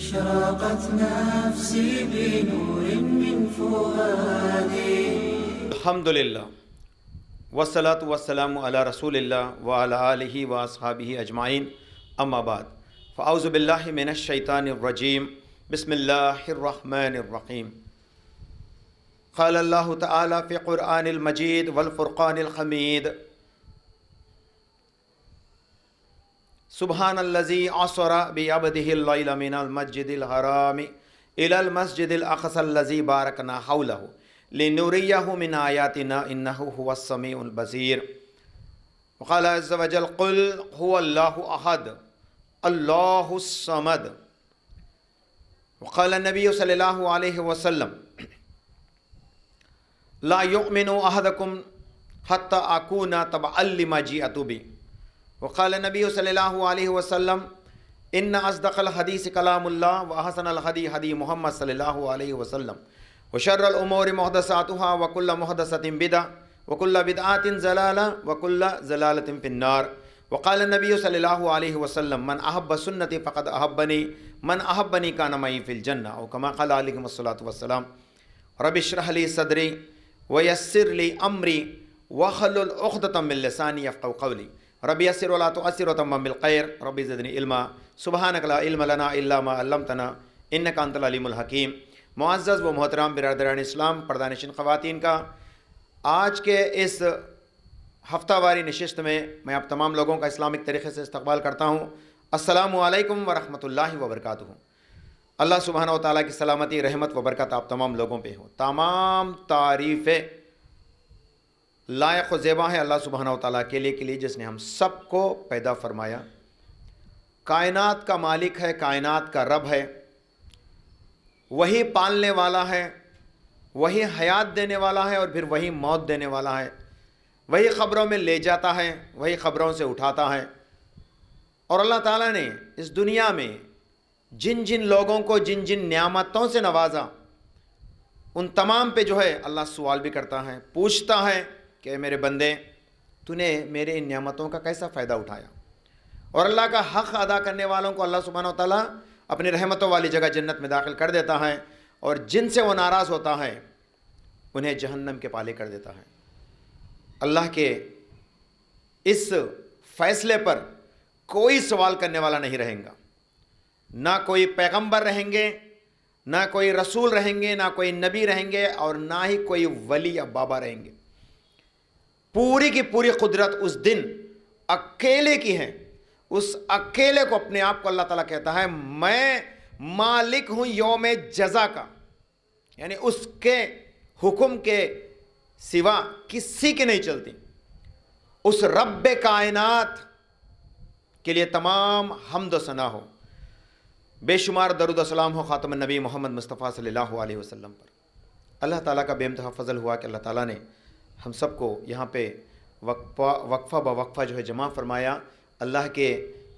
أشرقت نفسي بنور من فؤادي. الحمد للہ والصلاة والسلام علی رسول اللہ وعلی آلہ واصحابہ اجمعین، اما بعد فاعوذ باللہ من الشیطان الرجیم، بسم اللہ الرحمن الرحیم۔ قال اللہ تعالی فی قرآن المجید والفرقان الحمید، سبحان الذی اسری بعبدہ اللیل من المسجد الحرام الی المسجد الاقصی الذی بارکنا حولہ لنریہ من آیاتنا انہ هو السمیع البصیر۔ وقال عز وجل قل هو اللہ احد اللہ الصمد۔ وقال النبی صلی اللہ علیہ وسلم لا یؤمن احدکم حتی اکون تبعا لما جئت بہ۔ وقال النبی صلی اللہ علیہ وسلم ان اصدق الحدیث کلام اللہ واحسن الہدی ہدی محمد صلی اللہ علیہ وسلم وشر الامور محدثاتها وكل محدثة بدعة وكل بدعة ضلالة وكل ضلالة في النار۔ وقال النبي صلى الله عليه وسلم من أحب سنتي فقد أحبني من أحبني كان معي في الجنة، أو كما قال عليه الصلاة والسلام۔ رب اشرح لي صدري ويسر لي أمري واحلل عقدة من لساني يفقهوا قولي، رب يسر ولا تعسر وتمم بالخير، رب زدني علما، سبحانك لا علم لنا إلا ما علمتنا إنك أنت العليم الحكيم۔ معزز و محترم برادران اسلام، پردہ نشین خواتین کا آج کے اس ہفتہ واری نشست میں میں آپ تمام لوگوں کا اسلامک طریقے سے استقبال کرتا ہوں۔ السلام علیکم ورحمۃ اللہ وبرکاتہ۔ اللہ سبحانہ و تعالیٰ کی سلامتی، رحمت و برکت آپ تمام لوگوں پہ ہو۔ تمام تعریفیں لائق و زیبا ہے اللہ سبحانہ و تعالیٰ کے لیے جس نے ہم سب کو پیدا فرمایا، کائنات کا مالک ہے، کائنات کا رب ہے، وہی پالنے والا ہے، وہی حیات دینے والا ہے اور پھر وہی موت دینے والا ہے، وہی خبروں میں لے جاتا ہے، وہی خبروں سے اٹھاتا ہے۔ اور اللہ تعالیٰ نے اس دنیا میں جن جن لوگوں کو جن جن نعمتوں سے نوازا، ان تمام پہ جو ہے اللہ سوال بھی کرتا ہے، پوچھتا ہے کہ میرے بندے تو نے میرے ان نعمتوں کا کیسا فائدہ اٹھایا۔ اور اللہ کا حق ادا کرنے والوں کو اللہ سبحانہ و تعالیٰ اپنی رحمتوں والی جگہ جنت میں داخل کر دیتا ہے، اور جن سے وہ ناراض ہوتا ہے انہیں جہنم کے پالے کر دیتا ہے۔ اللہ کے اس فیصلے پر کوئی سوال کرنے والا نہیں رہیں گا، نہ کوئی پیغمبر رہیں گے، نہ کوئی رسول رہیں گے، نہ کوئی نبی رہیں گے، اور نہ ہی کوئی ولی یا بابا رہیں گے۔ پوری کی پوری قدرت اس دن اکیلے کی ہے۔ اس اکیلے کو، اپنے آپ کو اللہ تعالیٰ کہتا ہے میں مالک ہوں یوم جزا کا، یعنی اس کے حکم کے سوا کسی کی نہیں چلتی۔ اس رب کائنات کے لیے تمام حمد و ثنا ہو، بے شمار درود و سلام ہو خاتم النبی محمد مصطفیٰ صلی اللہ علیہ وسلم پر۔ اللہ تعالیٰ کا بے انتہا فضل ہوا کہ اللہ تعالیٰ نے ہم سب کو یہاں پہ وقفہ بوقفہ جو ہے جمع فرمایا، اللہ کے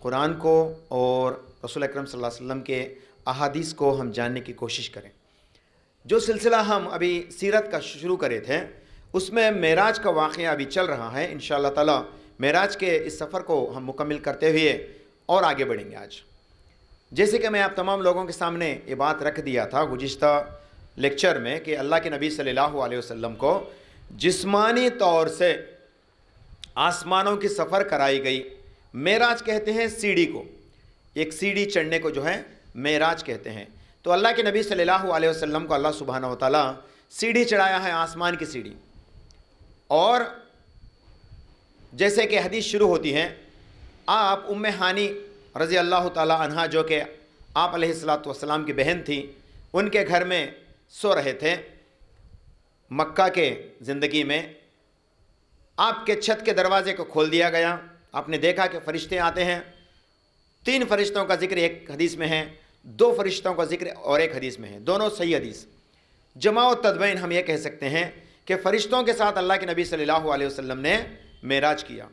قرآن کو اور رسول اکرم صلی اللہ علیہ وسلم کے احادیث کو ہم جاننے کی کوشش کریں۔ جو سلسلہ ہم ابھی سیرت کا شروع کرے تھے، اس میں معراج کا واقعہ ابھی چل رہا ہے۔ انشاءاللہ تعالی معراج کے اس سفر کو ہم مکمل کرتے ہوئے اور آگے بڑھیں گے۔ آج جیسے کہ میں آپ تمام لوگوں کے سامنے یہ بات رکھ دیا تھا گزشتہ لیکچر میں کہ اللہ کے نبی صلی اللہ علیہ وسلم کو جسمانی طور سے آسمانوں کی سفر کرائی گئی۔ معراج کہتے ہیں سیڑھی کو، ایک سیڑھی چڑھنے کو جو ہے معراج کہتے ہیں۔ تو اللہ کے نبی صلی اللہ علیہ وسلم کو اللہ سبحانہ و تعالیٰ سیڑھی چڑھایا ہے، آسمان کی سیڑھی۔ اور جیسے کہ حدیث شروع ہوتی ہے، آپ ام ہانی رضی اللہ تعالیٰ عنہا جو کہ آپ علیہ الصلاۃ والسلام کی بہن تھی، ان کے گھر میں سو رہے تھے مکہ کے زندگی میں۔ آپ کے چھت کے دروازے کو کھول دیا گیا، آپ نے دیکھا کہ فرشتے آتے ہیں۔ 3 فرشتوں کا ذکر ایک حدیث میں ہے، 2 فرشتوں کا ذکر اور ایک حدیث میں ہے، دونوں صحیح حدیث۔ جمع و تدوین ہم یہ کہہ سکتے ہیں کہ فرشتوں کے ساتھ اللہ کے نبی صلی اللہ علیہ وسلم نے معراج کیا۔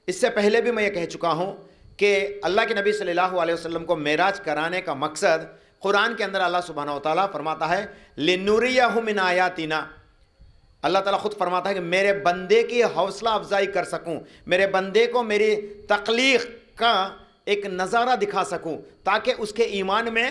اس سے پہلے بھی میں یہ کہہ چکا ہوں کہ اللہ کے نبی صلی اللہ علیہ وسلم کو معراج کرانے کا مقصد قرآن کے اندر اللہ سبحانہ و تعالیٰ فرماتا ہے لِنُرِيَهُ مِنْ آیَاتِنَا۔ اللہ تعالیٰ خود فرماتا ہے کہ میرے بندے کی حوصلہ افزائی کر سکوں، میرے بندے کو میری تخلیق کا ایک نظارہ دکھا سکوں، تاکہ اس کے ایمان میں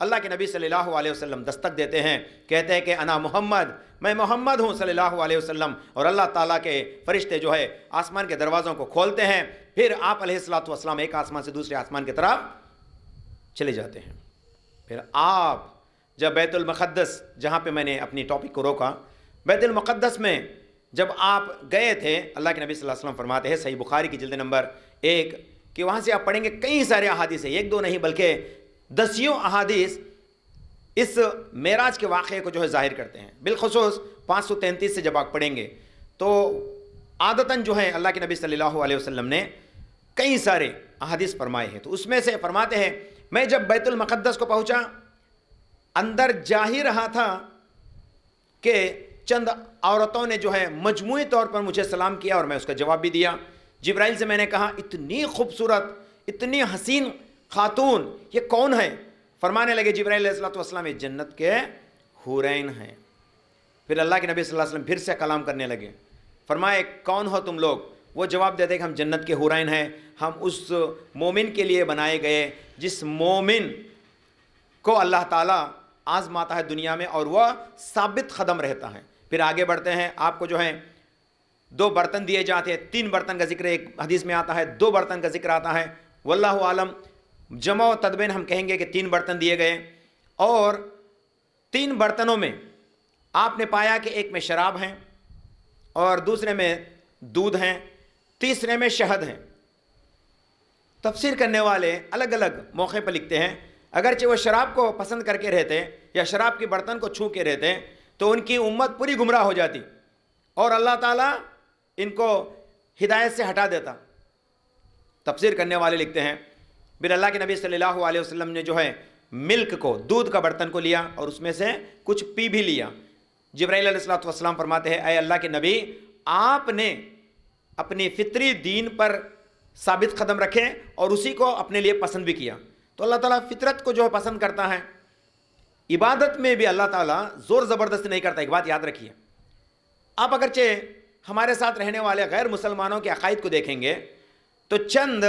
اللہ کے نبی صلی اللہ علیہ وسلم دستک دیتے ہیں، کہتے ہیں کہ انا محمد، میں محمد ہوں صلی اللہ علیہ وسلم، اور اللہ تعالیٰ کے فرشتے جو ہے آسمان کے دروازوں کو کھولتے ہیں، پھر آپ علیہ الصلوۃ والسلام ایک آسمان سے دوسرے آسمان کی طرف چلے جاتے ہیں۔ پھر آپ جب بیت المقدس، جہاں پہ میں نے اپنی ٹاپک کو روکا، بیت المقدس میں جب آپ گئے تھے، اللہ کے نبی صلی اللہ علیہ وسلم فرماتے ہیں صحیح بخاری کی جلد نمبر 1 کہ وہاں سے آپ پڑھیں گے کئی سارے احادیث ہیں، ایک دو نہیں بلکہ دسیوں احادیث اس معراج کے واقعے کو جو ہے ظاہر کرتے ہیں۔ بالخصوص 533 سے جب آپ پڑھیں گے تو عادتاً جو ہے اللہ کے نبی صلی اللہ علیہ وسلم نے کئی سارے احادیث فرمائے ہیں، تو اس میں سے فرماتے ہیں میں جب بیت المقدس کو پہنچا، اندر جا ہی رہا تھا کہ چند عورتوں نے جو ہے مجموعی طور پر مجھے سلام کیا اور میں اس کا جواب بھی دیا۔ جبرائیل سے میں نے کہا اتنی خوبصورت، اتنی حسین خاتون یہ کون ہے؟ فرمانے لگے جبرائیل علیہ السلام یہ جنت کے حورین ہیں۔ پھر اللہ کے نبی صلی اللہ علیہ وسلم پھر سے کلام کرنے لگے، فرمائے کون ہو تم لوگ؟ وہ جواب دیتے کہ ہم جنت کے حورین ہیں، ہم اس مومن کے لیے بنائے گئے جس مومن کو اللہ تعالیٰ آزماتا ہے دنیا میں اور وہ ثابت قدم رہتا ہے۔ پھر آگے بڑھتے ہیں، آپ کو جو ہے 2 برتن دیے جاتے ہیں، 3 برتن کا ذکر ایک حدیث میں آتا ہے، 2 برتن کا ذکر آتا ہے، واللہ عالم جمع و تدبین ہم کہیں گے کہ 3 برتن دیے گئے، اور 3 برتنوں میں آپ نے پایا کہ ایک میں شراب ہیں اور دوسرے میں دودھ ہیں، تیسرے میں شہد ہیں۔ تفسیر کرنے والے الگ الگ موقع پر لکھتے ہیں اگرچہ وہ شراب کو پسند کر کے رہتے یا شراب کے برتن کو چھو کے رہتے تو ان کی امت پوری گمراہ ہو جاتی اور اللہ تعالیٰ ان کو ہدایت سے ہٹا دیتا۔ تفسیر کرنے والے لکھتے ہیں پھر اللہ کے نبی صلی اللہ علیہ وسلم نے جو ہے ملک کو، دودھ کا برتن کو لیا اور اس میں سے کچھ پی بھی لیا۔ جبرائیل علیہ السلام فرماتے ہیں اے اللہ کے نبی، آپ نے اپنی فطری دین پر ثابت قدم رکھے اور اسی کو اپنے لیے پسند بھی کیا۔ تو اللہ تعالیٰ فطرت کو جو ہے پسند کرتا ہے۔ عبادت میں بھی اللہ تعالیٰ زور زبردستی نہیں کرتا۔ ایک بات یاد رکھیے، آپ اگرچہ ہمارے ساتھ رہنے والے غیر مسلمانوں کے عقائد کو دیکھیں گے تو چند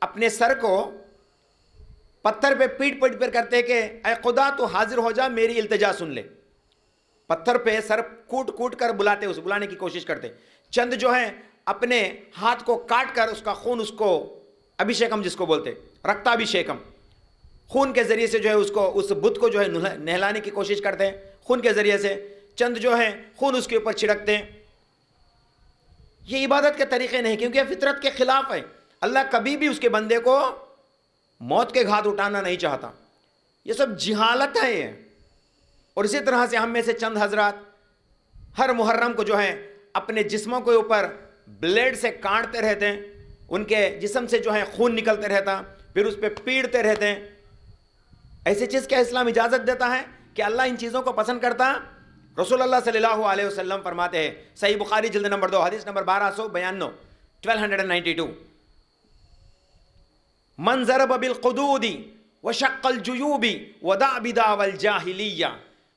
اپنے سر کو پتھر پہ پیٹ پر کرتے ہیں کہ اے خدا تو حاضر ہو جا، میری التجا سن لے۔ پتھر پہ سر کوٹ کوٹ کر بلاتے، اس بلانے کی کوشش کرتے۔ چند جو ہیں اپنے ہاتھ کو کاٹ کر اس کا خون، اس کو ابھیشیکم جس کو بولتے، رکتابھیشیکم، خون کے ذریعے سے جو ہے اس کو، اس بت کو جو ہے نہلانے کی کوشش کرتے ہیں خون کے ذریعے سے۔ چند جو ہیں خون اس کے اوپر چھڑکتے ہیں۔ یہ عبادت کے طریقے نہیں، کیونکہ یہ فطرت کے خلاف ہے۔ اللہ کبھی بھی اس کے بندے کو موت کے گھاٹ اٹھانا نہیں چاہتا۔ یہ سب جہالت ہے یہ۔ اور اسی طرح سے ہم میں سے چند حضرات ہر محرم کو جو ہے اپنے جسموں کے اوپر بلیڈ سے کاٹتے رہتے ہیں، ان کے جسم سے جو ہے خون نکلتے رہتا، پھر اس پہ پیڑتے رہتے ہیں۔ ایسی چیز کیا اسلام اجازت دیتا ہے کہ اللہ ان چیزوں کو پسند کرتا؟ رسول اللہ صلی اللہ علیہ وسلم فرماتے ہیں صحیح بخاری جلد نمبر 2 حدیث نمبر 1292 1292 من ضرب بالقدود وشق الجیوب ودع بدعوى الجاہلیہ،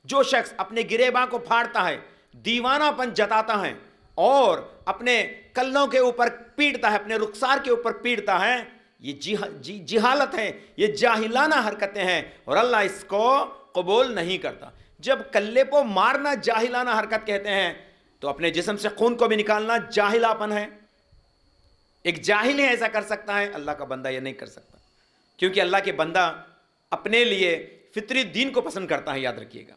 جو شخص اپنے گریباں کو پھاڑتا ہے، دیوانہ پن جتاتا ہے اور اپنے کلوں کے اوپر پیٹتا ہے، اپنے رخسار کے اوپر پیٹتا ہے، یہ جہالت ہے، یہ جاہلانہ حرکتیں ہیں اور اللہ اس کو قبول نہیں کرتا۔ جب کلے کو مارنا جاہلانہ حرکت کہتے ہیں تو اپنے جسم سے خون کو بھی نکالنا جاہلاپن ہے۔ ایک جاہل ہی ایسا کر سکتا ہے، اللہ کا بندہ یہ نہیں کر سکتا، کیونکہ اللہ کے بندہ اپنے لیے فطری دین کو پسند کرتا ہے۔ یاد رکھیے گا،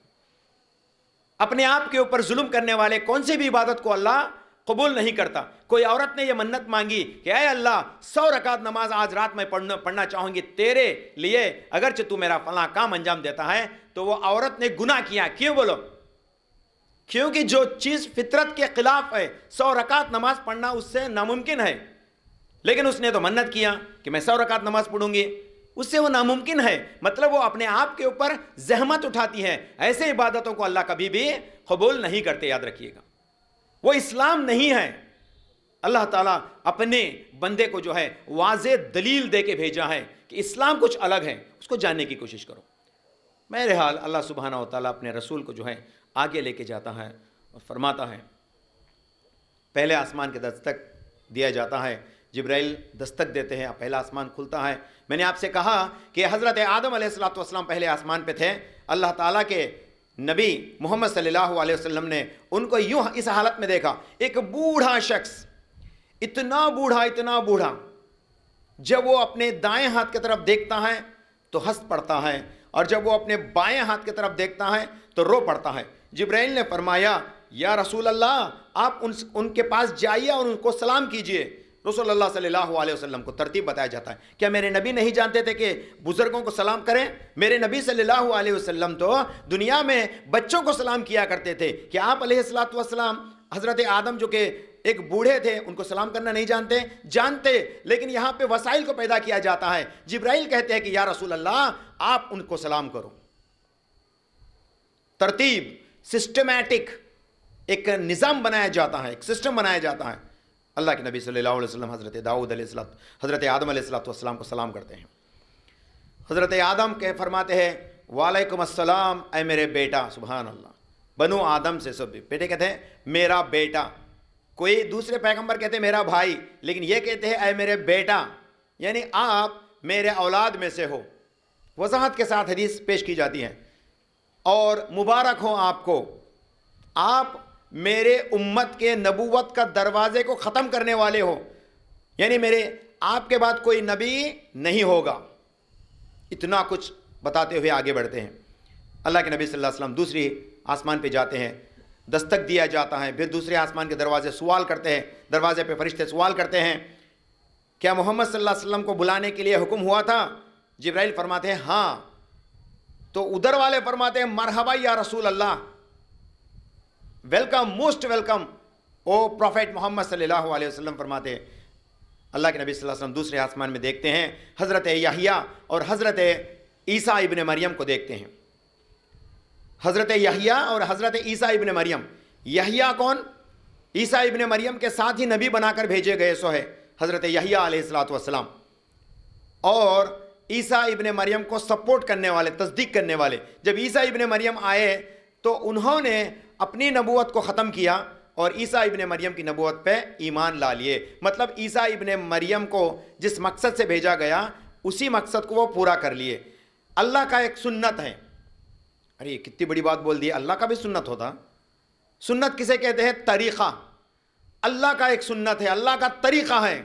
اپنے آپ کے اوپر ظلم کرنے والے کون سی بھی عبادت کو اللہ قبول نہیں کرتا۔ کوئی عورت نے یہ منت مانگی کہ اے اللہ 100 رکعت نماز آج رات میں پڑھنا چاہوں گی تیرے لیے، اگرچہ تو میرا فلاں کام انجام دیتا ہے، تو وہ عورت نے گناہ کیا۔ کیوں بولو؟ کیونکہ جو چیز فطرت کے خلاف ہے، 100 رکعت نماز پڑھنا اس سے ناممکن ہے، لیکن اس نے تو منت کیا کہ میں 100 رکعت نماز پڑھوں گی، اس سے وہ ناممکن ہے۔ مطلب وہ اپنے آپ کے اوپر زحمت اٹھاتی ہے۔ ایسے عبادتوں کو اللہ کبھی بھی قبول نہیں کرتے، یاد رکھیے گا، وہ اسلام نہیں ہے۔ اللہ تعالیٰ اپنے بندے کو جو ہے واضح دلیل دے کے بھیجا ہے کہ اسلام کچھ الگ ہے، اس کو جاننے کی کوشش کرو۔ بہرحال اللہ سبحانہ و تعالیٰ اپنے رسول کو جو ہے آگے لے کے جاتا ہے اور فرماتا ہے، پہلے آسمان کے دستک دیا جاتا ہے، جبرائیل دستک دیتے ہیں، پہلا آسمان کھلتا ہے۔ میں نے آپ سے کہا کہ حضرت آدم علیہ السلام پہلے آسمان پہ تھے، اللہ تعالیٰ کے نبی محمد صلی اللہ علیہ وسلم نے ان کو یوں اس حالت میں دیکھا، ایک بوڑھا شخص، اتنا بوڑھا، جب وہ اپنے دائیں ہاتھ کی طرف دیکھتا ہے تو ہنس پڑتا ہے، اور جب وہ اپنے بائیں ہاتھ کی طرف دیکھتا ہے تو رو پڑتا ہے۔ جبرائیل نے فرمایا یا رسول اللہ آپ ان کے پاس جائیے اور ان کو سلام کیجئے۔ رسول اللہ صلی اللہ علیہ وسلم کو ترتیب بتایا جاتا ہے۔ کیا میرے نبی نہیں جانتے تھے کہ بزرگوں کو سلام کریں؟ میرے نبی صلی اللہ علیہ وسلم تو دنیا میں بچوں کو سلام کیا کرتے تھے، کہ آپ علیہ السلام حضرت آدم جو کہ ایک بوڑھے تھے ان کو سلام کرنا نہیں جانتے، لیکن یہاں پہ وسائل کو پیدا کیا جاتا ہے۔ جبرائیل کہتے ہیں کہ یا رسول اللہ آپ ان کو سلام کرو۔ ترتیب، سسٹمیٹک ایک نظام بنایا جاتا ہے، ایک سسٹم بنایا جاتا ہے۔ اللہ کے نبی صلی اللہ علیہ وسلم حضرت داؤد علیہ السلام، حضرت آدم علیہ السلام کو سلام کرتے ہیں۔ حضرت آدم کے فرماتے ہیں وعلیکم السلام اے میرے بیٹا، سبحان اللہ، بنو آدم سے سب بیٹے کہتے ہیں میرا بیٹا، کوئی دوسرے پیغمبر کہتے ہیں میرا بھائی، لیکن یہ کہتے ہیں اے میرے بیٹا، یعنی آپ میرے اولاد میں سے ہو۔ وضاحت کے ساتھ حدیث پیش کی جاتی ہے، اور مبارک ہو آپ کو، آپ میرے امت کے نبوت کا دروازے کو ختم کرنے والے ہو، یعنی آپ کے بعد کوئی نبی نہیں ہوگا۔ اتنا کچھ بتاتے ہوئے آگے بڑھتے ہیں۔ اللہ کے نبی صلی اللہ علیہ وسلم دوسری آسمان پہ جاتے ہیں، دستک دیا جاتا ہے، پھر دوسرے آسمان کے دروازے سوال کرتے ہیں، دروازے پہ فرشتے سوال کرتے ہیں کیا محمد صلی اللہ علیہ وسلم کو بلانے کے لیے حکم ہوا تھا؟ جبرائیل فرماتے ہیں ہاں۔ تو ادھر والے فرماتے ہیں مرحبا یا رسول اللہ، welcome, most welcome O prophet محمد صلی اللہ علیہ وسلم۔ فرماتے ہیں اللہ کے نبی صلی اللہ علیہ وسلم دوسرے آسمان میں دیکھتے ہیں، حضرت یحییٰ اور حضرت عیسیٰ ابن مریم کو دیکھتے ہیں۔ حضرت یحییٰ اور حضرت عیسیٰ ابن مریم، یحییٰ کون؟ عیسیٰ ابن مریم کے ساتھ ہی نبی بنا کر بھیجے گئے سو ہے حضرت یحییٰ علیہ السلام، اور عیسیٰ ابن مریم کو سپورٹ کرنے والے، تصدیق کرنے والے۔ جب عیسیٰ ابن مریم آئے تو انہوں نے اپنی نبوت کو ختم کیا اور عیسیٰ ابن مریم کی نبوت پہ ایمان لا لیے۔ مطلب عیسیٰ ابن مریم کو جس مقصد سے بھیجا گیا اسی مقصد کو وہ پورا کر لیے۔ اللہ کا ایک سنت ہے، ارے یہ کتنی بڑی بات بول دی، اللہ کا بھی سنت ہوتا۔ سنت کسے کہتے ہیں؟ طریقہ۔ اللہ کا ایک سنت ہے، اللہ کا طریقہ ہے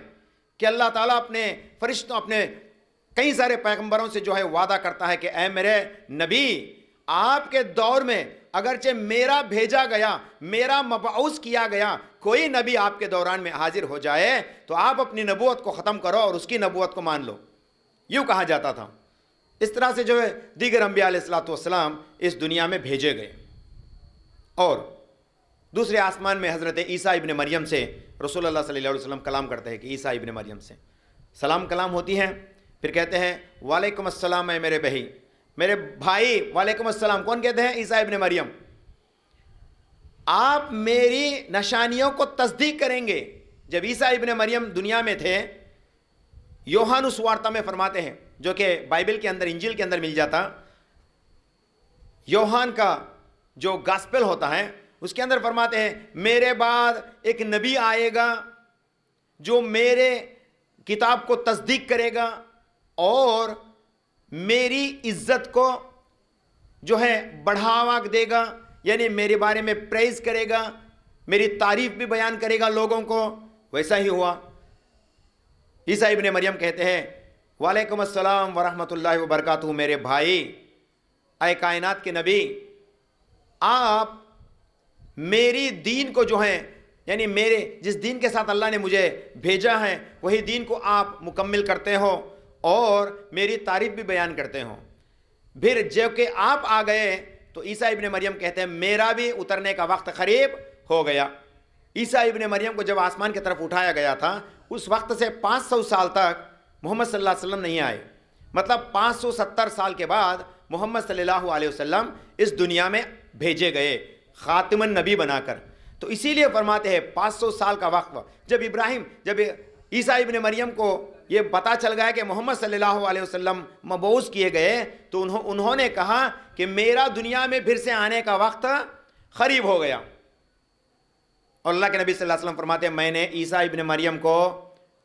کہ اللہ تعالیٰ اپنے فرشتوں، اپنے کئی سارے پیغمبروں سے جو ہے وعدہ کرتا ہے کہ اے میرے نبی، آپ کے دور میں اگرچہ میرا بھیجا گیا، میرا مبعوث کیا گیا کوئی نبی آپ کے دوران میں حاضر ہو جائے تو آپ اپنی نبوت کو ختم کرو اور اس کی نبوت کو مان لو، یوں کہا جاتا تھا۔ اس طرح سے جو ہے دیگر انبیاء علیہ السلام اس دنیا میں بھیجے گئے۔ اور دوسرے آسمان میں حضرت عیسیٰ ابن مریم سے رسول اللہ صلی اللہ علیہ وسلم کلام کرتے ہیں کہ عیسیٰ ابن مریم سے سلام کلام ہوتی ہیں، پھر کہتے ہیں وعلیکم السلام اے میرے بھائی، میرے بھائی وعلیکم السلام۔ کون کہتے ہیں؟ عیسیٰ ابن مریم۔ آپ میری نشانیوں کو تصدیق کریں گے۔ جب عیسیٰ ابن مریم دنیا میں تھے، یوحنا سوارتا میں فرماتے ہیں، جو کہ بائبل کے اندر، انجیل کے اندر مل جاتا، یوحنا کا جو گاسپل ہوتا ہے اس کے اندر فرماتے ہیں میرے بعد ایک نبی آئے گا جو میرے کتاب کو تصدیق کرے گا اور میری عزت کو جو ہے بڑھاوا دے گا، یعنی میرے بارے میں پریز کرے گا، میری تعریف بھی بیان کرے گا لوگوں کو۔ ویسا ہی ہوا۔ عیسیٰ ابن مریم کہتے ہیں وعلیکم السلام ورحمۃ اللہ وبرکاتہ، میرے بھائی، اے کائنات کے نبی، آپ میری دین کو جو ہے، یعنی میرے جس دین کے ساتھ اللہ نے مجھے بھیجا ہے وہی دین کو آپ مکمل کرتے ہو اور میری تعریف بھی بیان کرتے ہو۔ پھر جب کہ آپ آ گئے تو عیسیٰ ابن مریم کہتے ہیں میرا بھی اترنے کا وقت قریب ہو گیا۔ عیسیٰ ابن مریم کو جب آسمان کی طرف اٹھایا گیا تھا اس وقت سے 500 سال تک محمد صلی اللہ علیہ وسلم نہیں آئے، مطلب 570 سال کے بعد محمد صلی اللہ علیہ وسلم اس دنیا میں بھیجے گئے خاتم النبی بنا کر۔ تو اسی لیے فرماتے ہیں 500 سال کا وقت، جب عیسیٰ ابن مریم کو یہ پتا چل گیا کہ محمد صلی اللہ علیہ وسلم مبعوث کیے گئے تو انہوں نے کہا کہ میرا دنیا میں پھر سے آنے کا وقت قریب ہو گیا۔ اور اللہ کے نبی صلی اللہ علیہ وسلم فرماتے ہیں میں نے عیسیٰ ابن مریم کو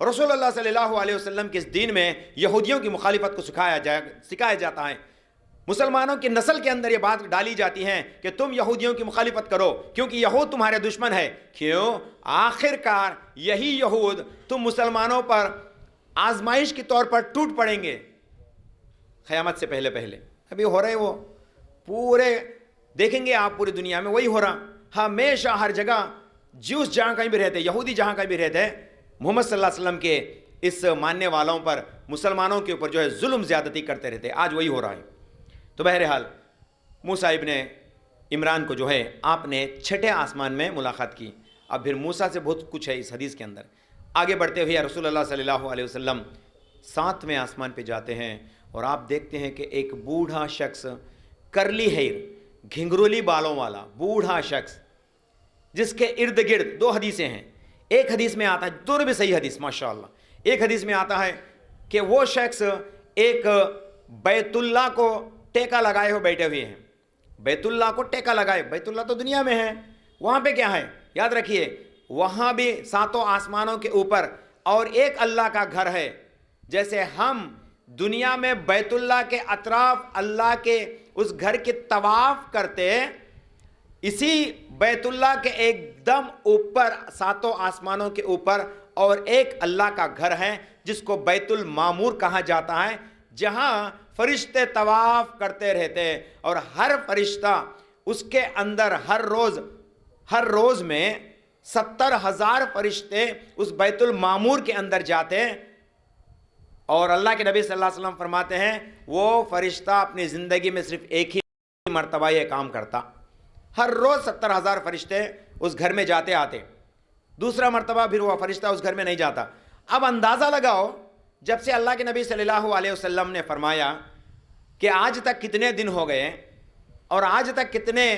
رسول اللہ صلی اللہ علیہ وسلم کے اس دین میں یہودیوں کی مخالفت کو سکھایا جاتا ہے. مسلمانوں کی نسل کے اندر یہ بات ڈالی جاتی ہے کہ تم یہودیوں کی مخالفت کرو کیونکہ یہود تمہارے دشمن ہے. کیوں؟ آخر کار یہی یہود تم مسلمانوں پر آزمائش کے طور پر ٹوٹ پڑیں گے قیامت سے پہلے. ابھی ہو رہے وہ پورے دیکھیں گے آپ پوری دنیا میں وہی ہو رہا. ہمیشہ ہر جگہ جیوس جہاں کہیں بھی رہتے, یہودی جہاں کہیں بھی رہتے, محمد صلی اللہ علیہ وسلم کے اس ماننے والوں پر مسلمانوں کے اوپر جو ہے ظلم زیادتی کرتے رہتے. آج وہی ہو رہا ہے. تو بہرحال موسیٰ ابن عمران کو جو ہے آپ نے چھٹے آسمان میں ملاقات کی. اب پھر موسیٰ سے بہت کچھ ہے اس حدیث کے اندر. آگے بڑھتے ہوئے رسول اللہ صلی اللہ علیہ وسلم 7ویں آسمان پہ جاتے ہیں اور آپ دیکھتے ہیں کہ ایک بوڑھا شخص, کرلی ہیئر, گھنگرولی بالوں والا بوڑھا شخص, جس کے ارد گرد 2 حدیثیں ہیں. ایک حدیث میں آتا ہے, دونوں بھی صحیح حدیث ماشاءاللہ, ایک حدیث میں آتا ہے کہ وہ شخص ایک بیت اللہ کو ٹیکا لگائے ہوئے بیٹھے ہوئے ہیں. بیت اللہ کو ٹیکا لگائے, بیت اللہ تو دنیا میں ہے, وہاں پہ کیا ہے یاد رکھیے, وہاں بھی 7 آسمانوں کے اوپر اور ایک اللہ کا گھر ہے. جیسے ہم دنیا میں بیت اللہ کے اطراف اللہ کے اس گھر کی طواف کرتے, اسی بیت اللہ کے ایک دم اوپر 7 آسمانوں کے اوپر اور ایک اللہ کا گھر ہے جس کو بیت المعمور کہا جاتا ہے, جہاں فرشتے طواف کرتے رہتے ہیں. اور ہر فرشتہ اس کے اندر ہر روز میں 70,000 فرشتے اس بیت المعمور کے اندر جاتے ہیں. اور اللہ کے نبی صلی اللہ علیہ وسلم فرماتے ہیں وہ فرشتہ اپنی زندگی میں صرف ایک ہی مرتبہ یہ کام کرتا. ہر روز 70,000 فرشتے اس گھر میں جاتے آتے, دوسرا مرتبہ پھر وہ فرشتہ اس گھر میں نہیں جاتا. اب اندازہ لگاؤ, جب سے اللہ کے نبی صلی اللہ علیہ وسلم نے فرمایا کہ آج تک کتنے دن ہو گئے اور آج تک کتنے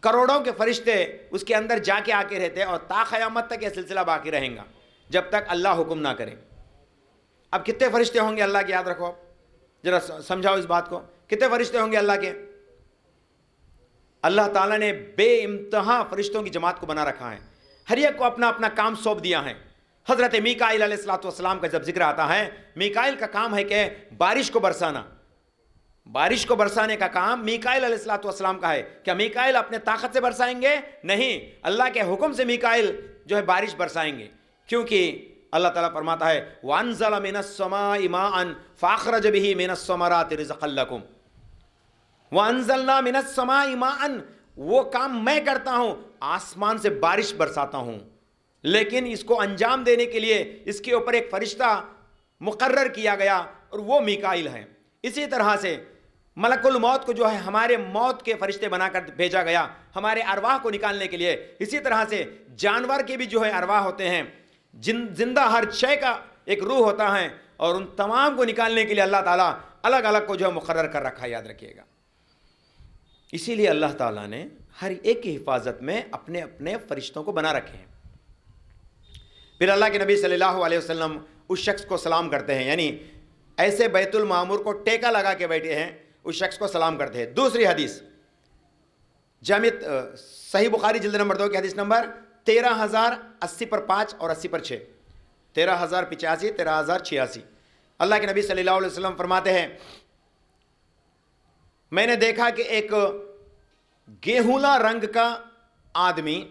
کروڑوں کے فرشتے اس کے اندر جا کے آ کے رہتے, اور تا قیامت تک یہ سلسلہ باقی رہیں گا جب تک اللہ حکم نہ کرے. اب کتنے فرشتے ہوں گے اللہ کے, یاد رکھو, ذرا سمجھاؤ اس بات کو, کتنے فرشتے ہوں گے اللہ کے؟ اللہ تعالیٰ نے بے انتہا فرشتوں کی جماعت کو بنا رکھا ہے, ہر ایک کو اپنا اپنا کام سونپ دیا ہے. حضرت میکائیل علیہ السلام کا جب ذکر آتا ہے, میکائیل کا کام ہے کہ بارش کو برسانا, بارش کو برسانے کا کام میکائیل علیہ السلام کا ہے. کیا میکائیل اپنے طاقت سے برسائیں گے؟ نہیں, اللہ کے حکم سے میکائیل جو ہے بارش برسائیں گے, کیونکہ اللہ تعالیٰ فرماتا ہے وَأَنزَلَ مِنَ السَّمَاءِ مَاءً فَأَخْرَجَ بِهِ مِنَ الثَّمَرَاتِ رِزْقًا لَكُمْ. وَأَنزَلْنَا مِنَ السَّمَاءِ مَاءً, وہ کام میں کرتا ہوں, آسمان سے بارش برساتا ہوں, لیکن اس کو انجام دینے کے لیے اس کے اوپر ایک فرشتہ مقرر کیا گیا اور وہ میکائیل ہے. اسی طرح سے ملک الموت کو جو ہے ہمارے موت کے فرشتے بنا کر بھیجا گیا ہمارے ارواح کو نکالنے کے لیے. اسی طرح سے جانور کے بھی جو ہے ارواح ہوتے ہیں, زندہ ہر شے کا ایک روح ہوتا ہے, اور ان تمام کو نکالنے کے لیے اللہ تعالیٰ الگ الگ کو جو ہے مقرر کر رکھا ہے, یاد رکھیے گا. اسی لیے اللہ تعالیٰ نے ہر ایک کی حفاظت میں اپنے اپنے فرشتوں کو بنا رکھے ہیں. پھر اللہ کے نبی صلی اللہ علیہ وسلم اس شخص کو سلام کرتے ہیں, یعنی ایسے بیت المعمور کو ٹیکا لگا کے بیٹھے ہیں اس شخص کو سلام کرتے ہیں. دوسری حدیث جامع صحیح بخاری جلد نمبر 2 کی حدیث نمبر 13,080 پر 5 اور 80 پر 6, 13,085 13,086. اللہ کے نبی صلی اللہ علیہ وسلم فرماتے ہیں میں نے دیکھا کہ ایک گیہولا رنگ کا آدمی,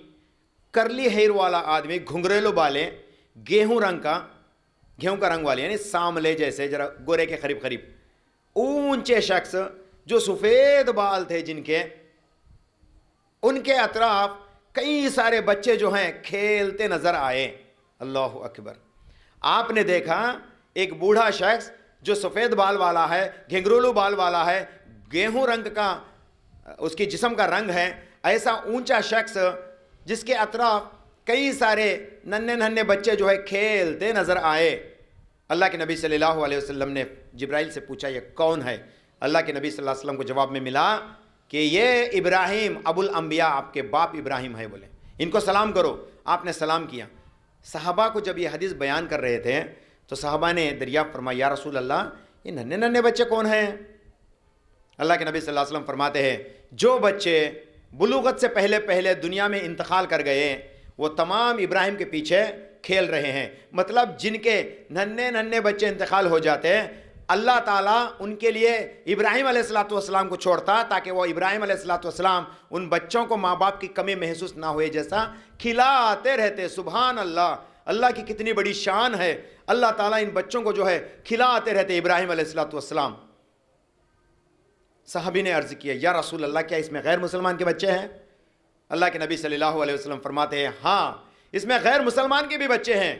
کرلی ہیئر والا آدمی, گھنگریلو بالے, گیہوں کا رنگ والے, یعنی ساملے جیسے, ذرا گورے کے قریب, اونچے شخص جو سفید بال تھے جن کے, ان کے اطراف کئی سارے بچے جو ہیں کھیلتے نظر آئے. اللہ اکبر. آپ نے دیکھا ایک بوڑھا شخص جو سفید بال والا ہے, گھنگرولو بال والا ہے, گیہوں رنگ کا اس کی جسم کا رنگ ہے, ایسا اونچا شخص جس کے اطراف کئی سارے ننھے بچے جو ہے کھیلتے نظر آئے. اللہ کے نبی صلی اللہ علیہ وسلم نے جبرائیل سے پوچھا یہ کون ہے؟ اللہ کے نبی صلی اللہ علیہ وسلم کو جواب میں ملا کہ یہ ابراہیم ابو الانبیاء, آپ کے باپ ابراہیم ہے, بولے ان کو سلام کرو. آپ نے سلام کیا. صحابہ کو جب یہ حدیث بیان کر رہے تھے تو صحابہ نے دریافت فرمایا یا رسول اللہ یہ ننھے بچے کون ہیں؟ اللہ کے نبی صلی اللہ علیہ وسلم فرماتے ہیں جو بچے بلوغت سے پہلے دنیا میں انتقال کر گئے وہ تمام ابراہیم کے پیچھے کھیل رہے ہیں. مطلب جن کے ننھے ننھے بچے انتقال ہو جاتے ہیں, اللہ تعالیٰ ان کے لیے ابراہیم علیہ السلام کو چھوڑتا تاکہ وہ ابراہیم علیہ السلام ان بچوں کو ماں باپ کی کمی محسوس نہ ہوئے جیسا کھلاتے رہتے. سبحان اللہ, اللہ کی کتنی بڑی شان ہے. اللہ تعالیٰ ان بچوں کو جو ہے کھلاتے رہتے ابراہیم علیہ السلام. صحابی نے عرض کیا, یا رسول اللہ, کیا اس میں غیر مسلمان کے بچے ہیں؟ اللہ کے نبی صلی اللہ علیہ وسلم فرماتے ہیں, ہاں اس میں غیر مسلمان کے بھی بچے ہیں,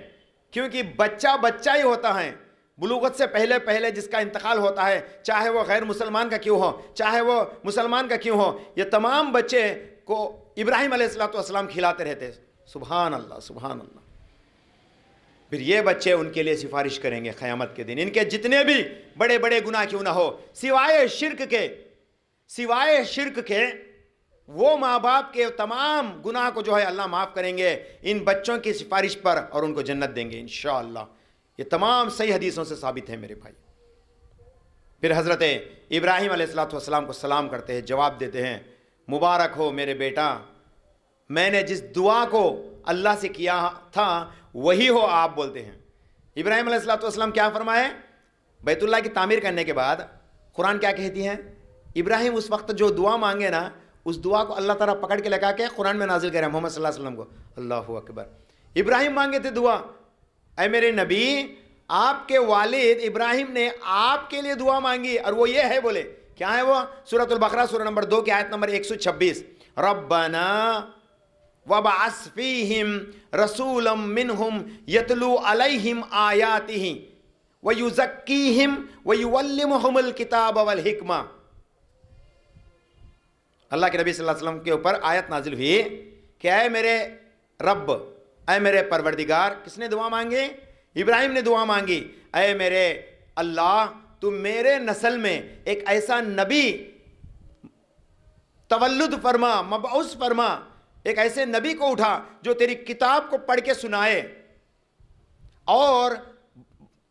کیونکہ بچہ بچہ ہی ہوتا ہے. بلوغت سے پہلے پہلے جس کا انتقال ہوتا ہے, چاہے وہ غیر مسلمان کا کیوں ہو, چاہے وہ مسلمان کا کیوں ہو, یہ تمام بچے کو ابراہیم علیہ السلام کھلاتے رہتے. سبحان اللہ, سبحان اللہ. پھر یہ بچے ان کے لیے سفارش کریں گے قیامت کے دن, ان کے جتنے بھی بڑے بڑے گناہ کیوں نہ ہو, سوائے شرک کے وہ ماں باپ کے تمام گناہ کو جو ہے اللہ معاف کریں گے ان بچوں کی سفارش پر, اور ان کو جنت دیں گے انشاءاللہ. یہ تمام صحیح حدیثوں سے ثابت ہے میرے بھائی. پھر حضرت ابراہیم علیہ السلام کو سلام کرتے ہیں, جواب دیتے ہیں, مبارک ہو میرے بیٹا, میں نے جس دعا کو اللہ سے کیا تھا وہی ہو آپ بولتے ہیں. ابراہیم علیہ السلام کیا فرمائے؟ بیت اللہ کی تعمیر کرنے کے بعد قرآن کیا کہتی ہے؟ ابراہیم اس وقت جو دعا مانگے نا, اس دعا کو اللہ تعالیٰ پکڑ کے لگا کے قرآن میں نازل کرے محمد صلی اللہ علیہ وسلم کو. اللہ اکبر. ابراہیم مانگے تھے دعا, اے میرے نبی آپ کے والد ابراہیم نے آپ کے لیے دعا مانگی, اور وہ یہ ہے, بولے کیا ہے وہ؟ سورۃ البقرہ سورہ نمبر 2 کی آیت نمبر 126, ربنا وابعث فیہم رسولا منہم یتلو علیہم آیاتہ ویزکیہم ویعلمہم الکتاب والحکمہ. اللہ کے نبی صلی اللہ علیہ وسلم کے اوپر آیت نازل ہوئی کہ اے میرے رب, اے میرے پروردگار. کس نے دعا مانگی؟ ابراہیم نے دعا مانگی, اے میرے اللہ تو میرے نسل میں ایک ایسا نبی تولد فرما, مبعوث فرما, ایک ایسے نبی کو اٹھا جو تیری کتاب کو پڑھ کے سنائے, اور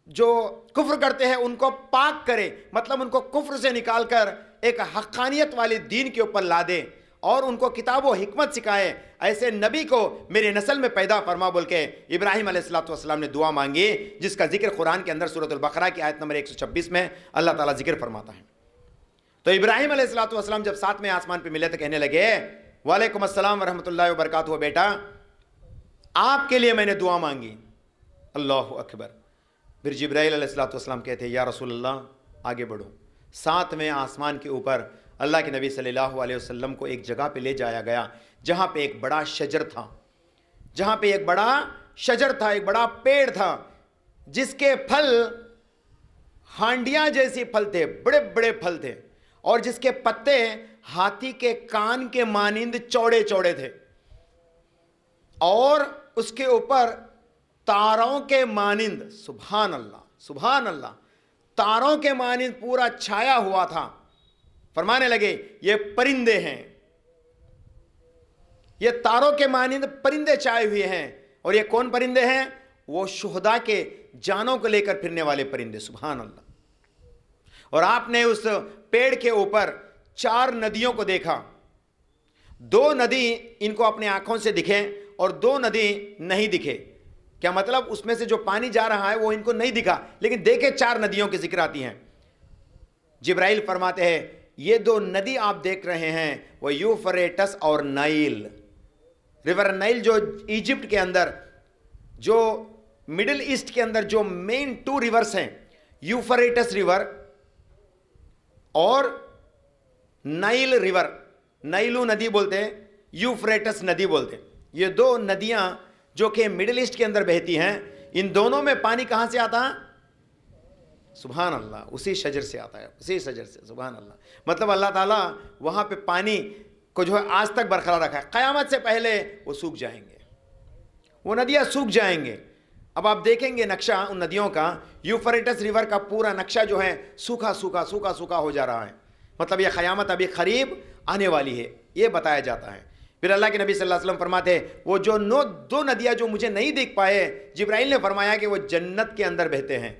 جو کفر کرتے ہیں ان کو پاک کرے, مطلب ان کو کفر سے نکال کر ایک حقانیت والی دین کے اوپر لا دے, اور ان کو کتاب و حکمت سکھائے. ایسے نبی کو میرے نسل میں پیدا فرما بول کے ابراہیم علیہ السلام نے دعا مانگی, جس کا ذکر قرآن کے اندر سورۃ البقرہ کی آیت نمبر 126 میں اللہ تعالیٰ ذکر فرماتا ہے. تو ابراہیم علیہ السلام جب 7ویں آسمان پہ ملے تو کہنے لگے, وعلیکم السلام ورحمۃ اللہ وبرکاتہ, بیٹا آپ کے لیے میں نے دعا مانگی. اللہ اکبر. پھر جبرائیل علیہ السلام کہتے ہیں, یا رسول اللہ آگے بڑھو. 7ویں آسمان کے اوپر اللہ کے نبی صلی اللہ علیہ وسلم کو ایک جگہ پہ لے جایا گیا جہاں پہ ایک بڑا شجر تھا, ایک بڑا پیڑ تھا, جس کے پھل ہانڈیاں جیسی پھل تھے, بڑے بڑے پھل تھے, اور جس کے پتے ہاتھی کے کان کے مانند چوڑے چوڑے تھے, اور اس کے اوپر تاروں کے مانند, سبحان اللہ سبحان اللہ, تاروں کے مانند پورا چھایا ہوا تھا. فرمانے لگے یہ پرندے ہیں, یہ تاروں کے مانند پرندے چھائے ہوئے ہیں. اور یہ کون پرندے ہیں؟ وہ شہداء کے جانوں کو لے کر پھرنے والے پرندے. سبحان اللہ. اور آپ نے اس پیڑ کے اوپر 4 ندیوں کو دیکھا. 2 ندی ان کو اپنے آنکھوں سے دکھے اور 2 ندی نہیں دکھے. کیا مطلب؟ اس میں سے جو پانی جا رہا ہے وہ ان کو نہیں دکھا, لیکن دیکھے 4 ندیوں کے ذکر آتی ہیں. جبرائیل فرماتے ہیں یہ 2 ندی آپ دیکھ رہے ہیں وہ یوفریٹس اور نائل. ریور نائل جو ایجپٹ کے اندر, جو مڈل ایسٹ کے اندر جو مین 2 ریورز ہیں, یوفریٹس ریور اور نائل ریور. نائلو ندی بولتے ہیں, یوفریٹس ندی بولتے ہیں. یہ 2 ندیاں جو کہ مڈل ایسٹ کے اندر بہتی ہیں, ان دونوں میں پانی کہاں سے آتا ہے؟ سبحان اللہ, اسی شجر سے آتا ہے, اسی شجر سے. سبحان اللہ. مطلب اللہ تعالیٰ وہاں پہ پانی کو جو ہے آج تک برقرار رکھا ہے. قیامت سے پہلے وہ سوکھ جائیں گے, وہ ندیاں سوکھ جائیں گے. اب آپ دیکھیں گے نقشہ ان ندیوں کا, یوفریٹس ریور کا پورا نقشہ جو ہے سوکھا سوکھا سوکھا سوکھا ہو جا رہا ہے. مطلب یہ قیامت ابھی قریب آنے والی ہے, یہ بتایا جاتا ہے. پھر اللہ کے نبی صلی اللہ علیہ وسلم فرماتے ہیں وہ جو 2 ندیاں جو مجھے نہیں دیکھ پائے, جبرائیل نے فرمایا کہ وہ جنت کے اندر بہتے ہیں.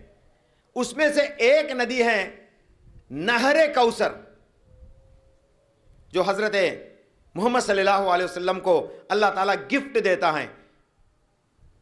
اس میں سے ایک ندی ہے نہر کوثر, جو حضرت محمد صلی اللہ علیہ وسلم کو اللہ تعالیٰ گفٹ دیتا ہے.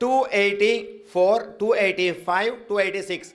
284, 285, 286,